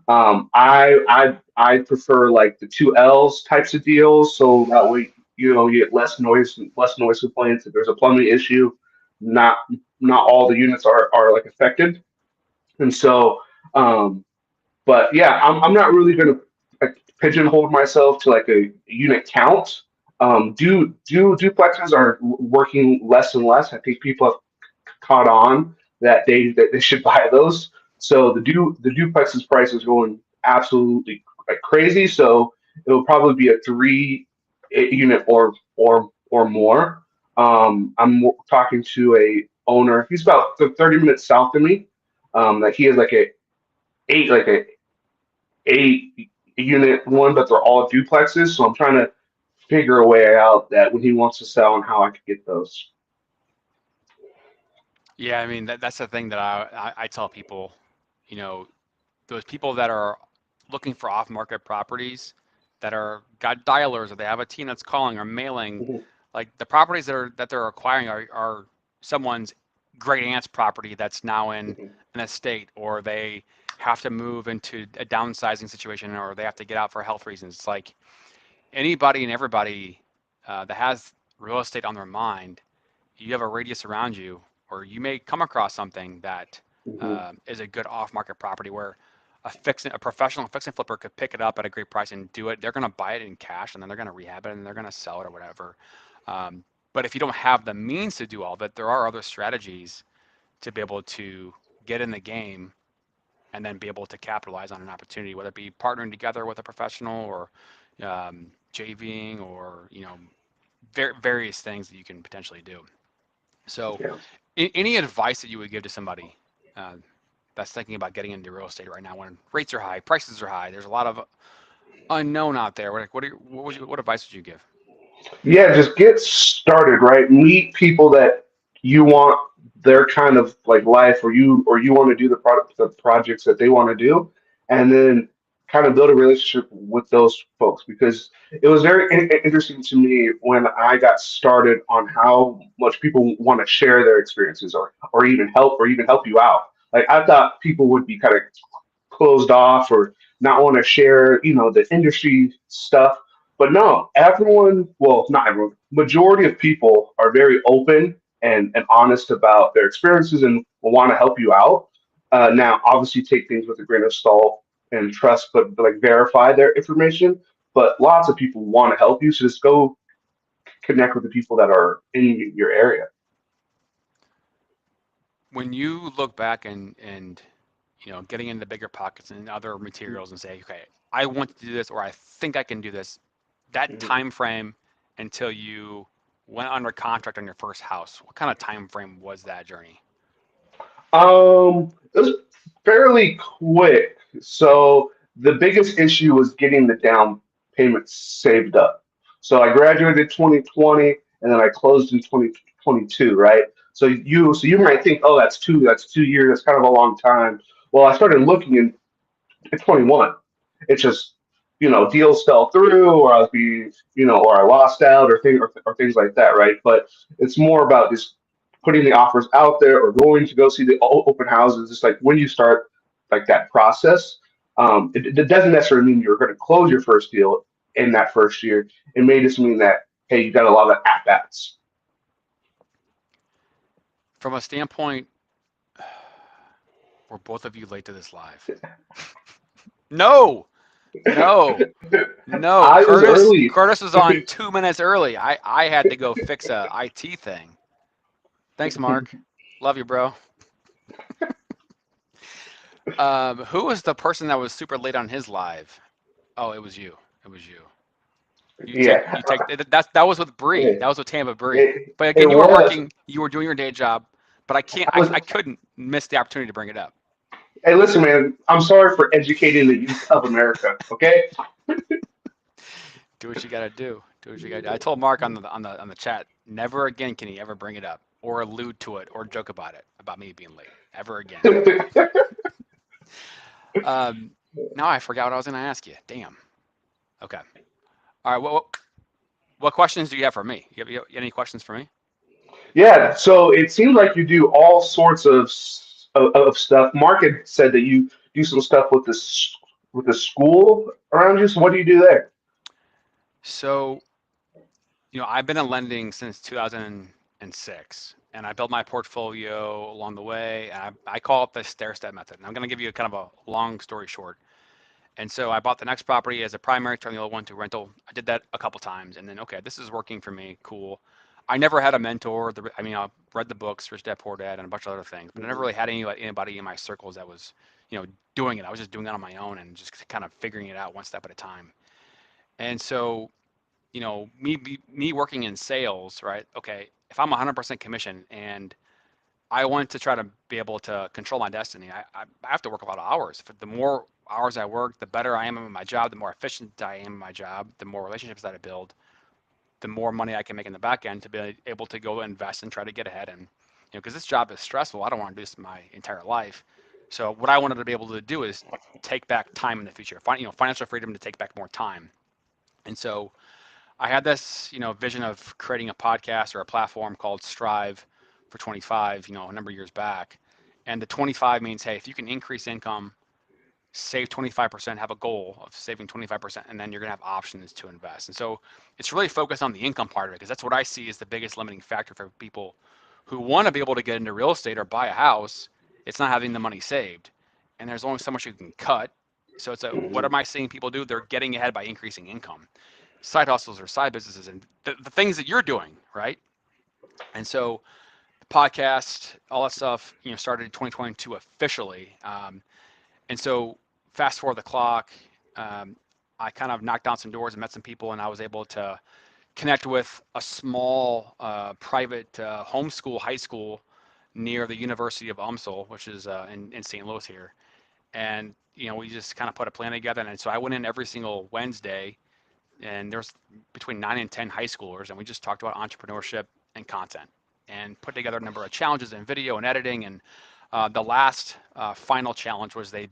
I prefer like the two L's types of deals, so that way you get less noise complaints. If there's a plumbing issue, not not all the units are like affected, and so um, but yeah, I'm not really going to like, pigeonhole myself to like a unit count. Duplexes are working less and less. I think people have caught on that they should buy those. So the duplexes price is going absolutely like crazy. So it will probably be a unit or more. I'm talking to a owner. He's about 30 minutes south of me. That he has like a 8 unit one, but they're all duplexes. So I'm trying to figure a way out that when he wants to sell and how I could get those. Yeah, I mean that's the thing that I tell people, you know, those people that are looking for off-market properties that are got dialers or they have a team that's calling or mailing, Mhm, like the properties that they're acquiring are someone's great aunt's property that's now in mhm, an estate, or they have to move into a downsizing situation, or they have to get out for health reasons. It's like anybody and everybody that has real estate on their mind, you have a radius around you, or you may come across something that mhm. is a good off-market property where a professional fix and flipper could pick it up at a great price and do it. They're going to buy it in cash and then they're going to rehab it and they're going to sell it or whatever. But if you don't have the means to do all of it, there are other strategies to be able to get in the game and then be able to capitalize on an opportunity, whether it be partnering together with a professional or JVing or various things that you can potentially do. So, Yeah. any advice that you would give to somebody uh, that's thinking about getting into real estate right now when rates are high, prices are high, there's a lot of unknown out there? What advice would you give? Yeah, just get started, right? Meet people that you want their kind of like life, or you want to do the projects that they want to do, and then kind of build a relationship with those folks because it was very interesting to me when I got started on how much people want to share their experiences or even help you out. Like I thought people would be kind of closed off or not want to share, the industry stuff. But no, everyone, well, not everyone, majority of people are very open and honest about their experiences and will want to help you out. Now, obviously, take things with a grain of salt and trust, but like verify their information. But lots of people want to help you, so just go connect with the people that are in your area. When you look back and getting into bigger pockets and other materials and say, okay, I want to do this or I think I can do this, that Mhm. time frame until you went under contract on your first house? What kind of time frame was that journey? It was fairly quick. So the biggest issue was getting the down payment saved up. So I graduated 2020 and then I closed in 2022, right? So you might think, oh, that's 2 years, that's kind of a long time. Well, I started looking in at 21. It's just, deals fell through, or I was being, or I lost out, or things like that, right? But it's more about just putting the offers out there, or going to go see the open houses. It's like when you start like that process, it doesn't necessarily mean you're going to close your first deal in that first year. It may just mean that, hey, you got a lot of at bats. From a standpoint, were both of you late to this live? No, no, no. I was Curtis, early. Curtis was on 2 minutes early. I had to go fix a IT thing. Thanks, Mark. Love you, bro. Who was the person that was super late on his live? Oh, it was you. It was you. Yeah, That was with Bree. That it, was with Tampa Bree. it, But it again, you were was. working. You were doing your day job. But I was I couldn't miss the opportunity to bring it up. Hey, listen, man. I'm sorry for educating the youth of America. Okay. Do what you gotta do. Do what you gotta do. I told Mark on the chat, never again can he ever bring it up or allude to it or joke about it about me being late ever again. Um, now I forgot what I was gonna ask you. Damn. Okay. All right. What questions do you have for me? You have any questions for me? Yeah. So it seems like you do all sorts of stuff. Mark had said that you do some stuff with the school around you. So what do you do there? So, I've been in lending since 2006, and I built my portfolio along the way. And I call it the stair step method. And I'm going to give you kind of a long story short. And so I bought the next property as a primary, turned the old one to rental. I did that a couple times, and then okay, this is working for me. Cool. I never had a mentor. I mean, I read the books, Rich Dad Poor Dad, and a bunch of other things, but I never really had anybody in my circles that was, doing it. I was just doing it on my own and just kind of figuring it out one step at a time. And so, me working in sales, right? Okay, if I'm 100% commission and I want to try to be able to control my destiny. I have to work a lot of hours. The more hours I work, the better I am in my job, the more efficient I am in my job, the more relationships that I build, the more money I can make in the back end to be able to go invest and try to get ahead. And, because this job is stressful, I don't want to do this my entire life. So what I wanted to be able to do is take back time in the future, financial freedom to take back more time. And so I had this, vision of creating a podcast or a platform called Strive for 25, a number of years back. And the 25 means, hey, if you can increase income, save 25%, have a goal of saving 25%, and then you're going to have options to invest. And so it's really focused on the income part of it because that's what I see as the biggest limiting factor for people who want to be able to get into real estate or buy a house. It's not having the money saved. And there's only so much you can cut. So what am I seeing people do? They're getting ahead by increasing income, side hustles or side businesses, and the things that you're doing, right? And so the podcast, all that stuff, started in 2022 officially. And so fast forward the clock, um, I kind of knocked down some doors and met some people, and I was able to connect with a small private homeschool high school near the University of UMSL, which is in St. Louis here. And we just kind of put a plan together, and so I went in every single Wednesday, and there's between 9 and 10 high schoolers, and we just talked about entrepreneurship and content, and put together a number of challenges in video and editing. And the last final challenge was they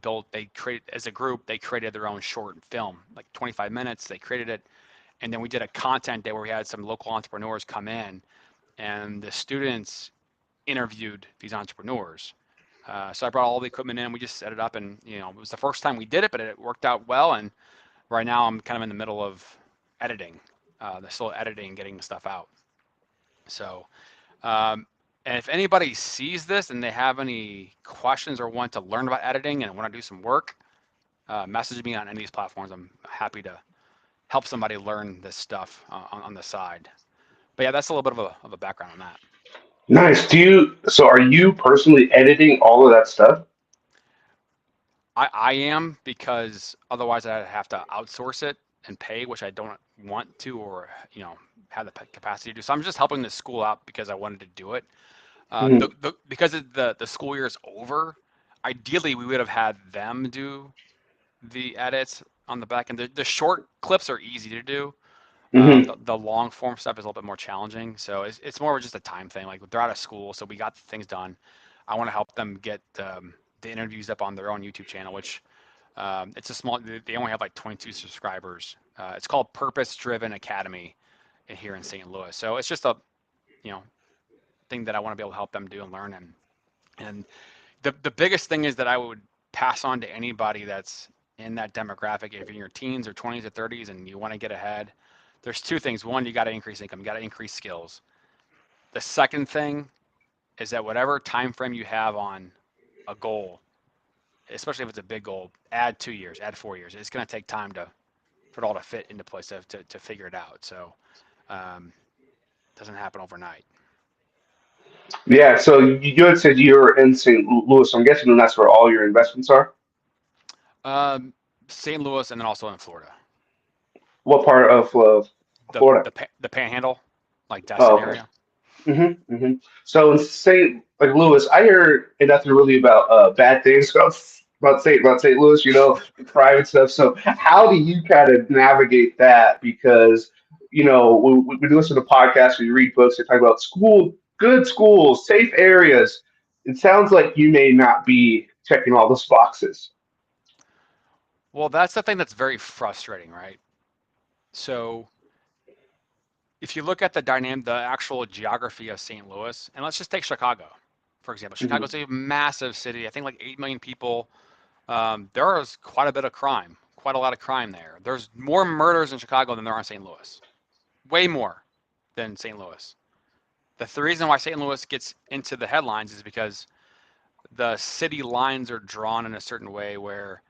created as a group, they created their own short film, like 25 minutes. They created it, and then we did a content day where we had some local entrepreneurs come in, and the students interviewed these entrepreneurs. So I brought all the equipment in, we just set it up, and it was the first time we did it, but it worked out well. And right now I'm kind of in the middle of editing. They're still editing, getting the stuff out. So, um, and if anybody sees this and they have any questions or want to learn about editing and want to do some work, message me on any of these platforms. I'm happy to help somebody learn this stuff on the side. But yeah, that's a little bit of a background on that. Nice. So are you personally editing all of that stuff? I am because otherwise I'd have to outsource it. and pay, which I don't want to, or have the capacity to do. So I'm just helping the school out because I wanted to do it. Hmm. Because the school year is over, ideally we would have had them do the edits on the back end. The short clips are easy to do. Hmm. The long form stuff is a little bit more challenging. So it's more of just a time thing. Like they're out of school, so we got things done. I want to help them get the interviews up on their own YouTube channel, which it's a small. They only have like 22 subscribers. It's called Purpose Driven Academy here in St. Louis. So it's just a you know thing that I want to be able to help them do and learn. And the biggest thing is that I would pass on to anybody that's in that demographic. If you're in your teens or 20s or 30s and you want to get ahead, there's two things. One, you got to increase income. You got to increase skills. The second thing is that whatever time frame you have on a goal, especially if it's a big goal, add 2 years, add 4 years. It's going to take time for it all to fit into place to figure it out. So it doesn't happen overnight. Yeah. So you had said you were in St. Louis. So I'm guessing that's where all your investments are. Um, St. Louis and then also in Florida. What part of The Florida? the Panhandle, like Oh, Destin okay. area. So in St. like Louis, I hear nothing really about bad things about St. Louis. The crime and stuff. So how do you kind of navigate that? Because we listen to podcasts, we read books, they talk about good schools, safe areas. It sounds like you may not be checking all those boxes. Well, that's the thing that's very frustrating, right? So if you look at the actual geography of St. Louis, and let's just take Chicago, for example. Hmm. Chicago's a massive city. I think like 8 million people. There is quite a bit of crime, quite a lot of crime there. There's more murders in Chicago than there are in St. Louis. Way more than St. Louis. The reason why St. Louis gets into the headlines is because the city lines are drawn in a certain way where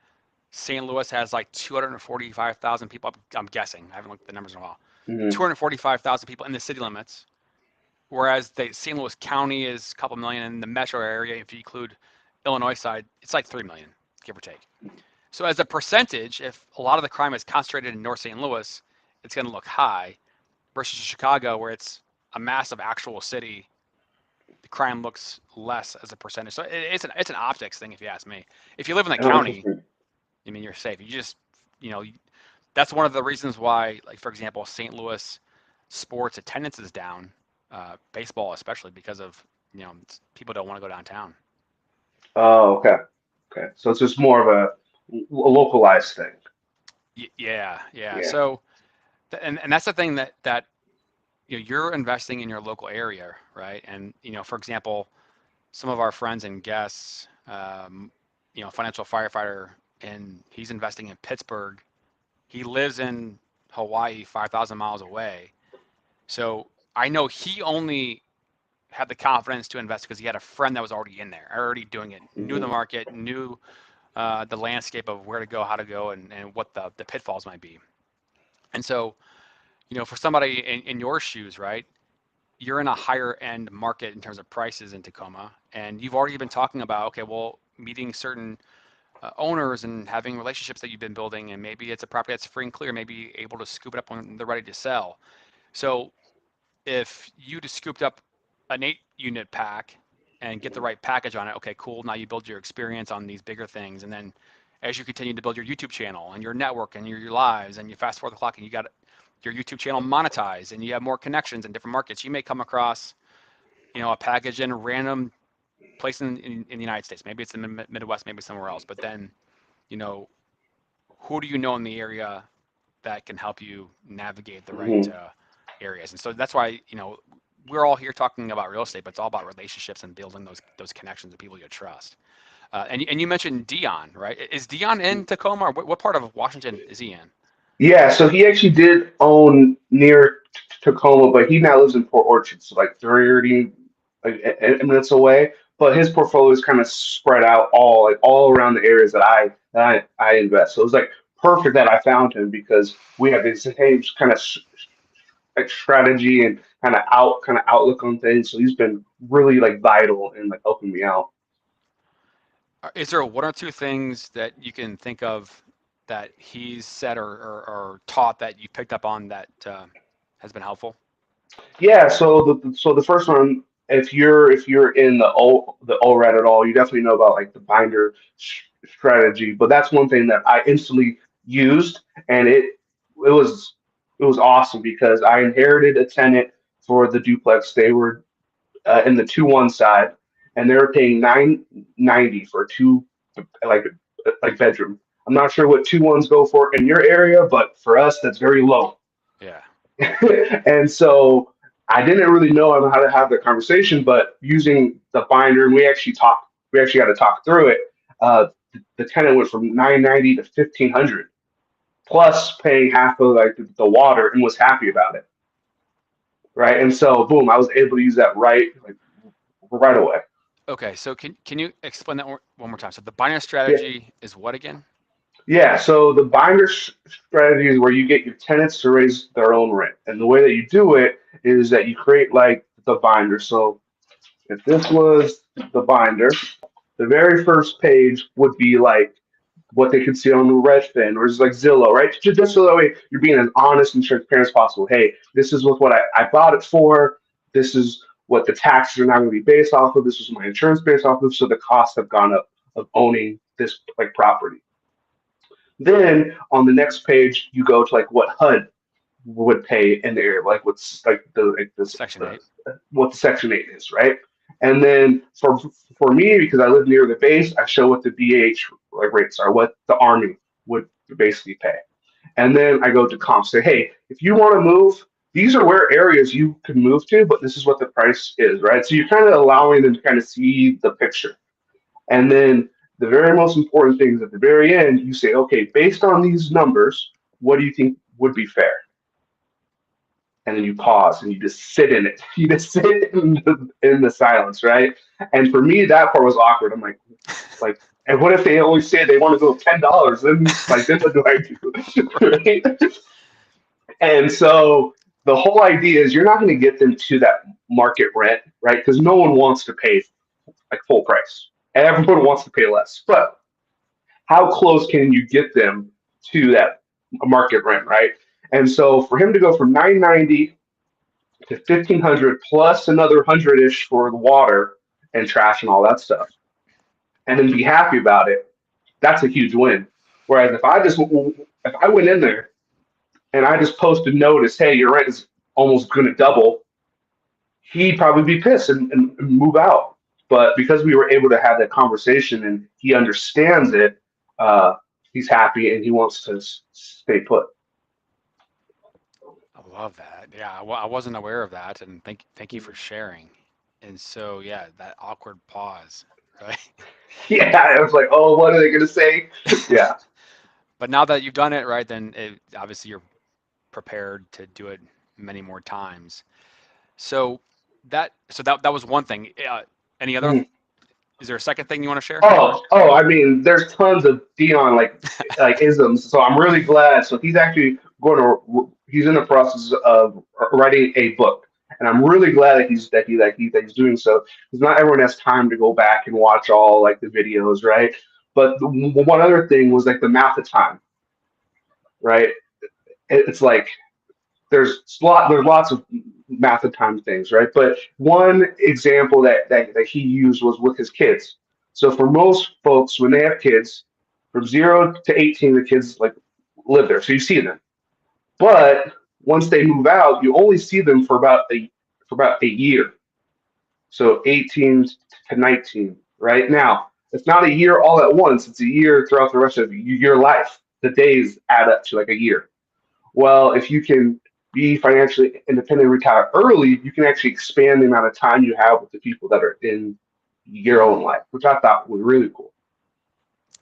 St. Louis has like 245,000 people. I'm guessing. I haven't looked at the numbers in a while. Hmm. 245,000 people in the city limits, whereas the St. Louis County is a couple million, and the metro area, if you include Illinois side, it's like 3 million, give or take. So as a percentage, if a lot of the crime is concentrated in North St. Louis, it's going to look high versus Chicago, where it's a massive actual city. The crime looks less as a percentage. So it's an optics thing, if you ask me. If you live in the Oh, county, interesting. I mean, you're safe. You just, you know, that's one of the reasons why, like for example, St. Louis sports attendance is down, baseball especially because of people don't want to go downtown. Oh, okay. Okay. So it's just more of a localized thing. Yeah, yeah. Yeah. So and that's the thing that you're investing in your local area, right? And for example, some of our friends and guests, financial firefighter, and he's investing in Pittsburgh. He lives in Hawaii, 5,000 miles away. So I know he only had the confidence to invest because he had a friend that was already in there, already doing it, knew the Hmm. market, knew the landscape of where to go, how to go, and what the pitfalls might be. And so, for somebody in your shoes, right, you're in a higher end market in terms of prices in Tacoma, and you've already been talking about, okay, well, meeting certain owners and having relationships that you've been building, and maybe it's a property that's free and clear, maybe able to scoop it up when they're ready to sell. So if you just scooped up an 8 unit pack and get the right package on it, okay, cool. Now you build your experience on these bigger things. And then as you continue to build your YouTube channel and your network and your lives, and you fast forward the clock and you got your YouTube channel monetized and you have more connections in different markets, you may come across, a package in a random place in the United States. Maybe it's in the Midwest, maybe somewhere else. But then, you know, who do you know in the area that can help you navigate the right Hmm. areas? And so that's why, we're all here talking about real estate, but it's all about relationships and building those connections with people you trust. And you mentioned Dion, right? Is Dion in Tacoma, or what part of Washington is he in? Yeah, so he actually did own near Tacoma, but he now lives in Port Orchard, so like 30 minutes away. But his portfolio is kind of spread out all around the areas that I invest. So it was like perfect that I found him because we have the same kind of like strategy and kind of outlook on things. So he's been really like vital in like helping me out. Is there one or two things that you can think of that he's said or taught that you picked up on that has been helpful? Yeah, so the first one, if you're in the ORAD at all, you definitely know about like the binder strategy. But that's one thing that I instantly used, and it was awesome because I inherited a tenant for the duplex. They were in the 2-1 side, and they were paying 990 for a two like bedroom. I'm not sure what 2-1s go for in your area, but for us, that's very low. Yeah. And so I didn't really know how to have that conversation, but using the binder, and we actually got to talk through it. The tenant went from 990 to 1500, plus paying half of like the water, and was happy about it, right? And so boom, I was able to use that right away. Okay, so can you explain that one more time? So the binary Yeah, strategy is what again? yeah. So the binder strategy is where you get your tenants to raise their own rent, and the way that you do it is that you create like the binder. So if this was the binder, the very first page would be like what they could see on the Redfin or just like Zillow, right? Just so that way you're being as honest and transparent as possible. Hey, this is what I bought it for. This is what the taxes are now going to be based off of. This is my insurance based off of. So the costs have gone up of owning this like property. Then on the next page, you go to like what HUD would pay in the area, what's like Section 8. what the Section 8 is, right? And then for me, because I live near the base, I show what the BH like rates are, what the Army would basically pay. And then I go to comps, say, hey, if you want to move, these are where areas you can move to, but this is what the price is, right? So you're kind of allowing them to kind of see the picture. And then the very most important thing is at the very end, you say, okay, based on these numbers, what do you think would be fair? And then you pause and you just sit in it. You just sit in the silence, right? And for me, that part was awkward. I'm like, and what if they only say they want to go $10? Then what do I do? Right? And so the whole idea is you're not going to get them to that market rent, right? Because no one wants to pay like full price. Everyone wants to pay less. But how close can you get them to that market rent, right? And so for him to go from 990 to 1500 plus another 100 ish for the water and trash and all that stuff, and then be happy about it, that's a huge win. Whereas if I went in there and I just posted notice, hey, your rent is almost going to double, he'd probably be pissed and move out. But because we were able to have that conversation and he understands it, uh, he's happy and he wants to stay put. I love that. Yeah, I wasn't aware of that, and thank you for sharing. And so yeah, that awkward pause, right? Yeah, I was like, oh, what are they going to say? Yeah. But now that you've done it, right, then obviously you're prepared to do it many more times. So that was one thing. Any other? Mhm. Is there a second thing you want to share? Oh, I mean, there's tons of Dion like isms. So I'm really glad. So he's actually he's in the process of writing a book, and I'm really glad that he's doing so because not everyone has time to go back and watch all like the videos, right? But one other thing was like the math of time, right? It's like there's lots of math of time things, right? But one example that he used was with his kids. So for most folks, when they have kids, from 0 to 18, the kids like live there, so you see them. But once they move out, you only see them for about a year. So 18 to 19, right? Now, it's not a year all at once, it's a year throughout the rest of your life. The days add up to like a year. Well, if you can be financially independent and retire early, you can actually expand the amount of time you have with the people that are in your own life, which I thought was really cool.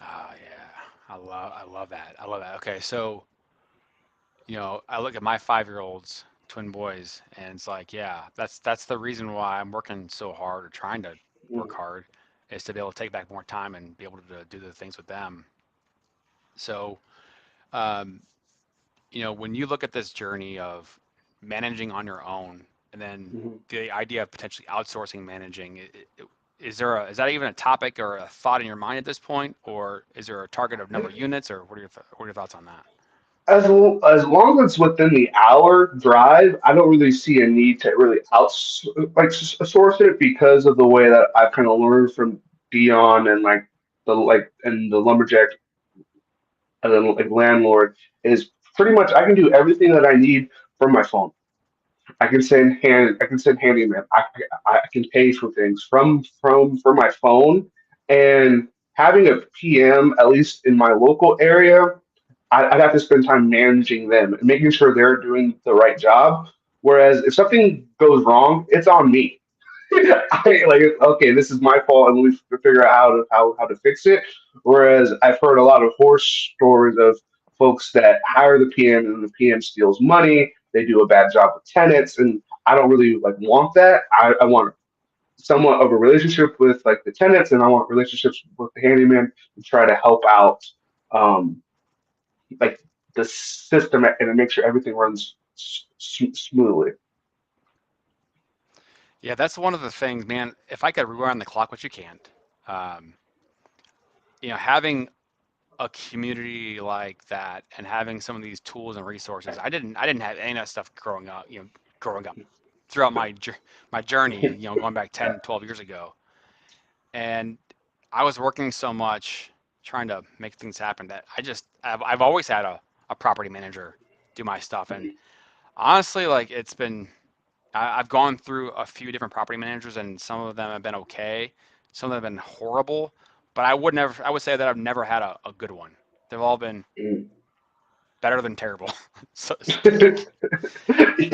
Oh yeah, I love that. I love that. Okay, so I look at my 5-year-olds, twin boys, and it's like, yeah, that's the reason why I'm working so hard or trying to work Mm-hmm. hard is to be able to take back more time and be able to do the things with them. So, um, when you look at this journey of managing on your own, and then the idea of potentially outsourcing managing, is that even a topic or a thought in your mind at this point, or is there a target of number of units, or what are your thoughts on that? As long as it's within the hour drive, I don't really see a need to really source it because of the way that I've kind of learned from Dion and the lumberjack and then like landlord is pretty much I can do everything that I need from my phone. I can send handyman. I can pay for things from my phone, and having a PM at least in my local area, I'd have to spend time managing them and making sure they're doing the right job. Whereas if something goes wrong, it's on me. Okay, this is my fault, and we figure out how to fix it. Whereas I've heard a lot of horror stories of folks that hire the PM and the PM steals money. They do a bad job with tenants, and I don't really want that. I want somewhat of a relationship with the tenants, and I want relationships with the handyman to try to help out um, like the system and make sure everything runs smoothly. Yeah, that's one of the things, man. If I could rewind the clock, which you can't, um, having a community like that and having some of these tools and resources, I didn't have any of that stuff growing up. Growing up throughout my journey, going back 10, 12 years ago, and I was working so much trying to make things happen that I've always had a property manager do my stuff, and honestly, like I've gone through a few different property managers, and some of them have been okay, some of them have been horrible. But I would say that I've never had a good one. They've all been better than terrible, so to speak.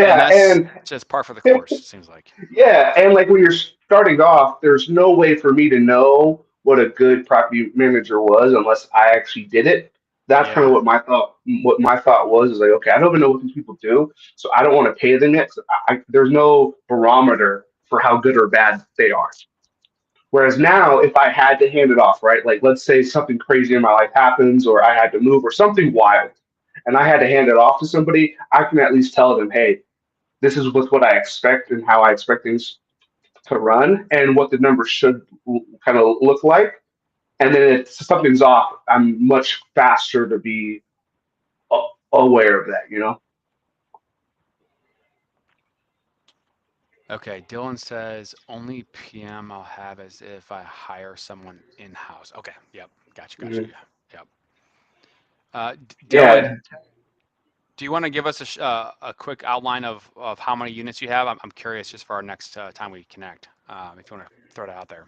And Yeah, that's and just par for the course, it seems like. yeah, and like when you're starting off, there's no way for me to know what a good property manager was unless I actually did it. That's kind of Yeah. what my thought was is like, okay, I don't even know what these people do, so I don't want to pay them yet. 'Cause there's no barometer for how good or bad they are. Whereas now, if I had to hand it off, right, like let's say something crazy in my life happens, or I had to move, or something wild, and I had to hand it off to somebody, I can at least tell them, hey, this is what I expect and how I expect things to run and what the numbers should kind of look like. And then if something's off, I'm much faster to be aware of that. Okay, Dylan says only PM I'll have is if I hire someone in-house. Okay, yep, gotcha. Mhm. Yep. Dylan, Yeah, do you want to give us a quick outline of how many units you have? I'm curious just for our next time we connect, if you want to throw that out there.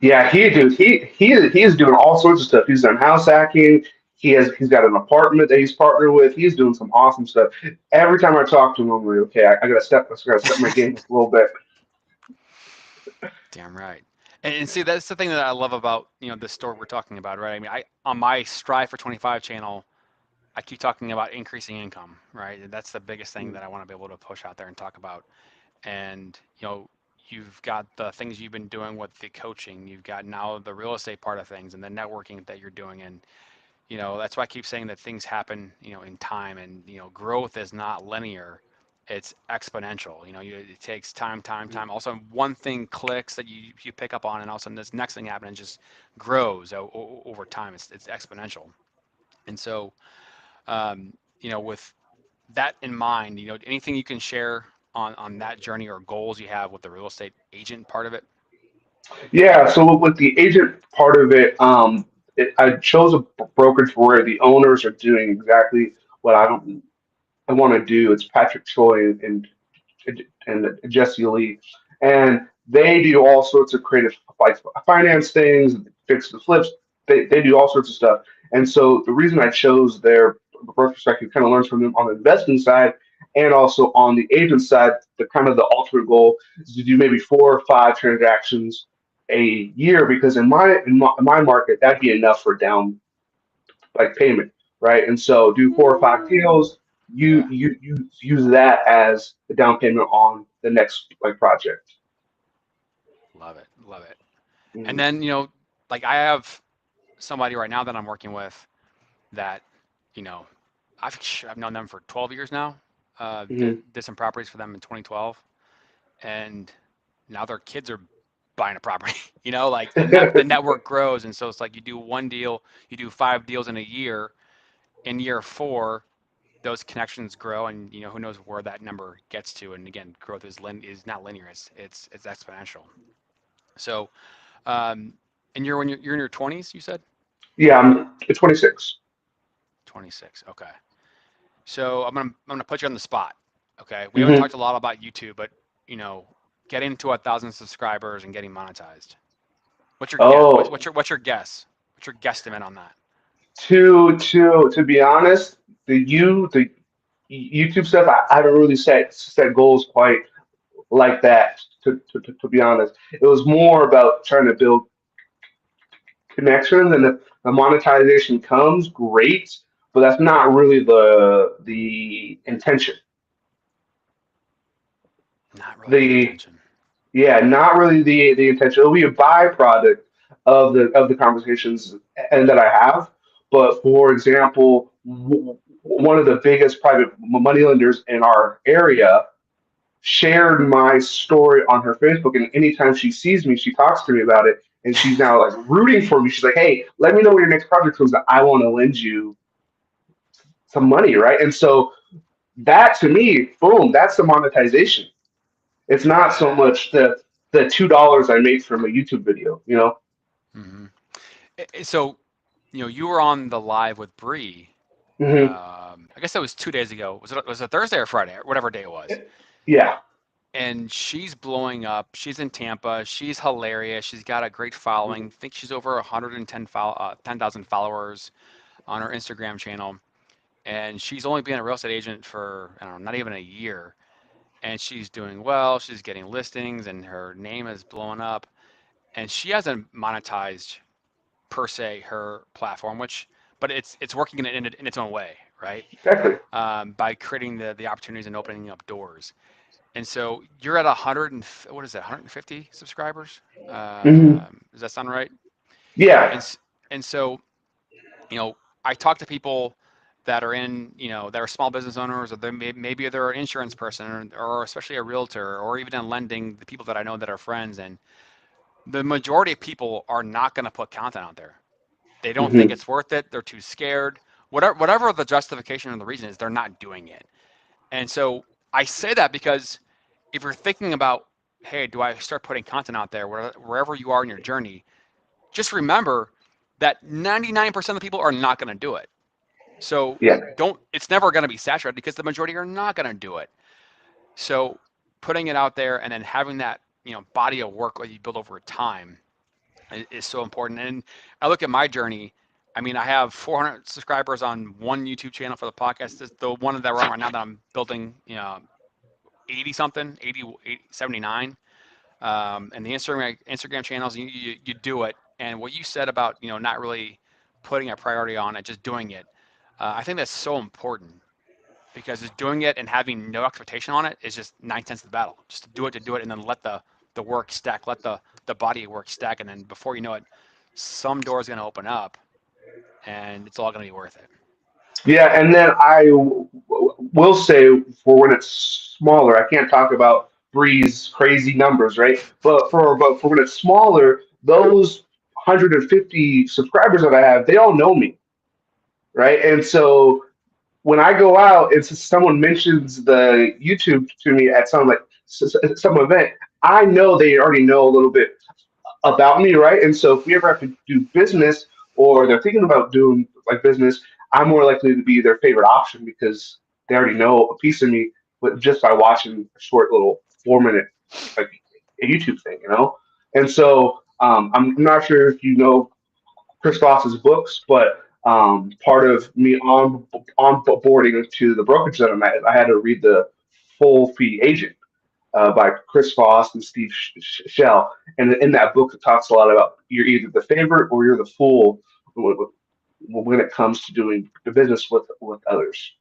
yeah, he is doing all sorts of stuff. He's done house hacking. He's got an apartment that he's partnered with. He's doing some awesome stuff. Every time I talk to him, I'm like, okay, I gotta step my game up a little bit. Damn right. And see, that's the thing that I love about the store we're talking about, right? I mean, I on my Strive for 25 channel, I keep talking about increasing income, right? And that's the biggest thing that I want to be able to push out there and talk about. And you've got the things you've been doing with the coaching, you've got now the real estate part of things, and the networking that you're doing, and that's why I keep saying that things happen in time, and growth is not linear, it's exponential. It takes time. Also, one thing clicks that you pick up on, and all of a sudden this next thing happens and just grows over time. It's exponential. And so with that in mind, anything you can share on that journey or goals you have with the real estate agent part of it? Yeah, so with the agent part of it, I chose a brokerage where the owners are doing exactly what I want to do. It's Patrick Choi and Jesse Lee, and they do all sorts of creative like finance things, fix the flips. They do all sorts of stuff. And so the reason I chose their brokerage perspective kind of learns from them on the investing side and also on the agent side. The kind of the ultimate goal is to do maybe 4 or 5 transactions a year because in my market that'd be enough for down payment, right? And so do 4 or 5 deals. You Yeah, you you use that as the down payment on the next project. love it. And Mhm. then like I have somebody right now that I'm working with that you know I've known them for 12 years now. Did, Mhm. did some properties for them in 2012, and now their kids are buying a property. Like the network grows, and so it's like you do one deal, you do 5 deals in a year. In year 4, those connections grow, and who knows where that number gets to. And again, growth is not linear; it's exponential. So, um, and you're in your 20s, you said. Yeah, I'm 26. 26. Okay. So I'm gonna put you on the spot. Okay. We haven't Hmm. talked a lot about YouTube, but you know, getting to 1,000 subscribers and getting monetized. What's your guess? What's, Oh, what's your what's your guess? What's your guesstimate on that? to be honest, the YouTube stuff, I haven't really set goals quite like that. To be honest, it was more about trying to build connections, and if the monetization comes, great, but that's not really the intention. Not really the The intention. Yeah, not really the intention. It'll be a byproduct of the conversations and that I have. But for example, one of the biggest private money lenders in our area shared my story on her Facebook, and anytime she sees me, she talks to me about it, and she's now like rooting for me. She's like, "Hey, let me know when your next project comes. I want to lend you some money, right?" And so that to me, boom, that's the monetization. It's not so Yeah. much the $2 I made from a YouTube video, you know? Hmm. So, you were on the live with Bree. Hmm. I guess that was 2 days ago. Was it Thursday or Friday or whatever day it was? Yeah, And she's blowing up. She's in Tampa. She's hilarious. She's got a great following. I think she's over 10,000 followers on her Instagram channel. And she's only been a real estate agent for, I don't know, not even a year. And she's doing well. She's getting listings, and her name is blowing up. And she hasn't monetized per se her platform, but it's working in its own way, right? exactly. By creating the opportunities and opening up doors. And so you're at 100 and what is that? 150 subscribers? Hmm. Does that sound right? Yeah, And and so you know, I talk to people that are that are small business owners, or maybe they're an insurance person, or especially a realtor, or even in lending, the people that I know that are friends. And the majority of people are not going to put content out there. They don't think hmm, it's worth it. They're too scared. Whatever the justification or the reason is, they're not doing it. And so I say that because if you're thinking about, hey, do I start putting content out there wherever you are in your journey, just remember that 99% of the people are not going to do it. So yeah, it's never going to be saturated because the majority are not going to do it. So putting it out there and then having that, body of work that you build over time is so important. And I look at my journey. I mean, I have 400 subscribers on one YouTube channel for the podcast. This, the one that we're on right now that I'm building, 80 something, 79. And the Instagram channels, you do it. And what you said about, not really putting a priority on it, just doing it, I think that's so important because just doing it and having no expectation on it is just 9 tenths of the battle. Just to do it, and then let the work stack, let the body work stack, and then before you know it, some door's going to open up, and it's all going to be worth it. yeah. And then will say for when it's smaller, I can't talk about Bree's crazy numbers, right? But for when it's smaller, those 150 subscribers that I have, they all know me, right? And so when I go out and someone mentions the YouTube to me at some event, I know they already know a little bit about me, right? And so if we ever have to do business or they're thinking about doing like business, I'm more likely to be their favorite option because they already know a piece of me, but just by watching a short little 4 minute like a YouTube thing, you know. And so I'm not sure if you know Chris Voss's books, but part of me on boarding to the brokerage that I'm at, I had to read the Full Fee Agent by Chris Voss and Steve Shell. And in that book, it talks a lot about you're either the favorite or you're the fool when it comes to doing the business with others.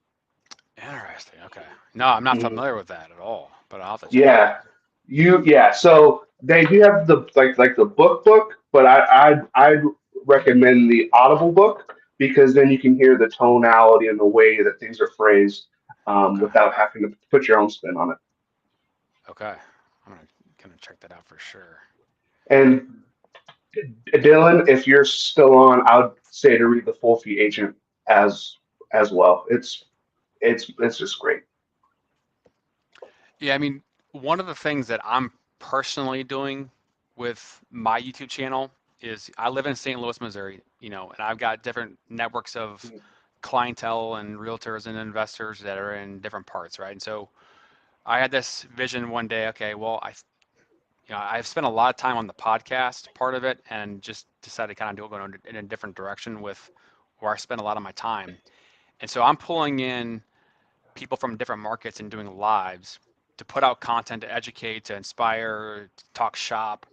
Interesting. Okay. No, I'm not Mhm. familiar with that at all, but I'll have to check it Yeah, out. yeah. So they do have the like the book, but I'd recommend the Audible book because then you can hear the tonality and the way that things are phrased Okay. without having to put your own spin on it. Okay. I'm gonna check that out for sure. And Dylan, if you're still on, I would say to read the Full Fee Agent as as well. It's just great. Yeah, I mean, one of the things that I'm personally doing with my YouTube channel is I live in St. Louis, Missouri, and I've got different networks of clientele and realtors and investors that are in different parts, right? And so I had this vision one day, okay, well, I've spent a lot of time on the podcast part of it and just decided to kind of do it going in a different direction with where I spend a lot of my time. And so I'm pulling in people from different markets and doing lives to put out content to educate, to inspire, to talk shop.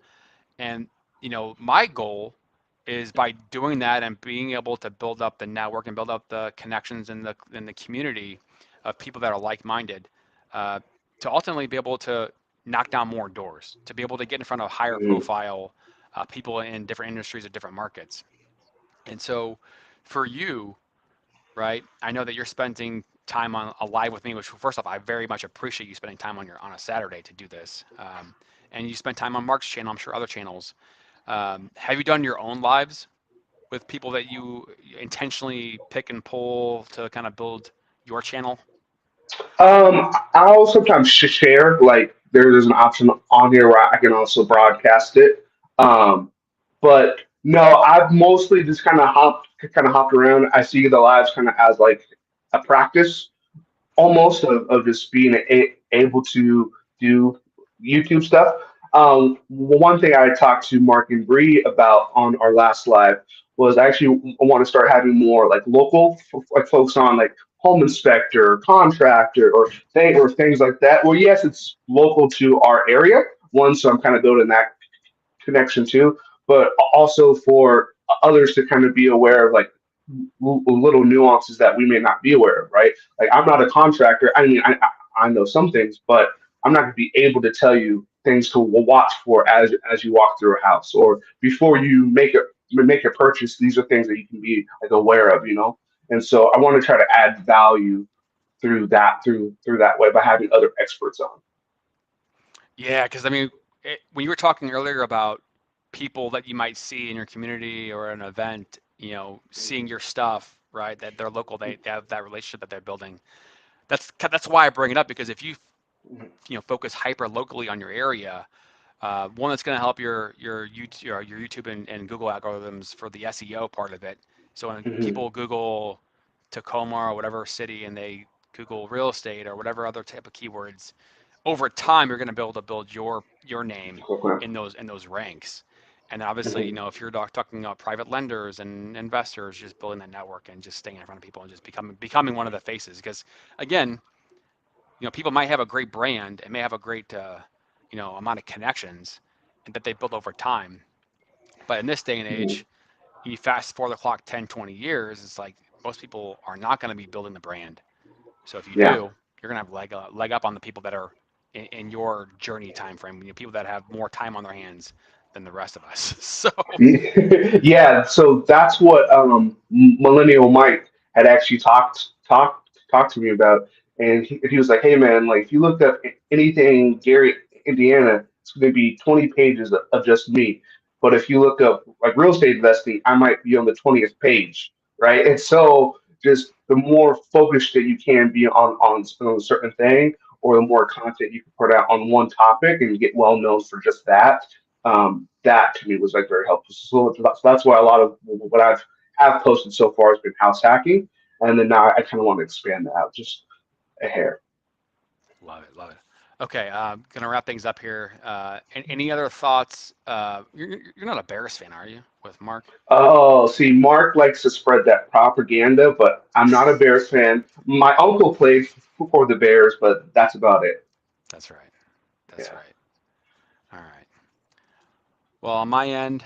And my goal is by doing that and being able to build up the network and build up the connections in the community of people that are like-minded, uh, to ultimately be able to knock down more doors, to be able to get in front of higher Mhm. profile people in different industries or different markets. And so, for you, right? I know that you're spending time on a live with me, which first off, I very much appreciate you spending time on a Saturday to do this. And you spend time on Mark's channel, I'm sure other channels. Have you done your own lives with people that you intentionally pick and pull to kind of build your channel? I'll sometimes share, like there's an option on here where I can also broadcast it. Um, but no, I've mostly just kind of hopped around. I see the lives kind of as like a practice almost of just being able to do YouTube stuff. One thing I talked to Mark and Bree about on our last live was actually I want to start having more like local like folks on like home inspector, contractor, or things like that. Well, yes, it's local to our area. One, so I'm kind of building that connection too, but also for others to kind of be aware of like little nuances that we may not be aware of, right? Like I'm not a contractor. I mean, I know some things, but I'm not going to be able to tell you things to watch for as you walk through a house or before you make a purchase. These are things that you can be like aware of, you know. And so I want to try to add value through that way by having other experts on. Yeah, because I mean, when you were talking earlier about people that you might see in your community or an event, seeing your stuff, right? That they're local, they have that relationship that they're building. That's why I bring it up because if you focus hyper locally on your area, one that's going to help your YouTube and Google algorithms for the SEO part of it. So when Hmm. people Google Tacoma or whatever city and they Google real estate or whatever other type of keywords, over time you're going to be able to build your name Okay. in those ranks. And obviously, Hmm. if you're talking about private lenders and investors, just building that network and just staying in front of people and just becoming one of the faces. Because again, people might have a great brand and may have a great amount of connections and that they build over time. But in this day and Hmm. age, you fast forward the clock 10, 20 years, it's like most people are not going to be building the brand. So if you Yeah. do, you're gonna have leg up on the people that are in your journey time frame. People that have more time on their hands than the rest of us. So Yeah, so that's what Millennial Mike had actually talked to me about, and he was like, "Hey man, like if you looked up anything Gary, Indiana, it's going to be 20 pages of just me. But if you look up like real estate investing, I might be on the 20th page, right? And so just the more focused that you can be on a certain thing, or the more content you can put out on one topic and get well known for just that, that to me was like very helpful. So that's why a lot of what have posted so far has been house hacking, and then now I kind of want to expand that out just a hair. love it, love it. Okay, gonna wrap things up here. Any other thoughts? You're not a Bears fan, are you? With Mark? Oh, see, Mark likes to spread that propaganda, but I'm not a Bears fan. My uncle played for the Bears, but that's about it. That's right. That's Yeah. right. All right. Well, on my end,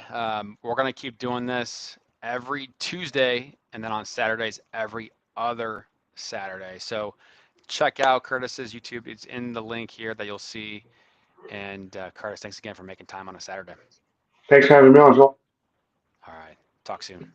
we're gonna keep doing this every Tuesday, and then on Saturdays every other Saturday. So check out Curtis's YouTube. It's in the link here that you'll see. And Curtis, thanks again for making time on a Saturday. Thanks for having me on, Joel. All right. Talk soon.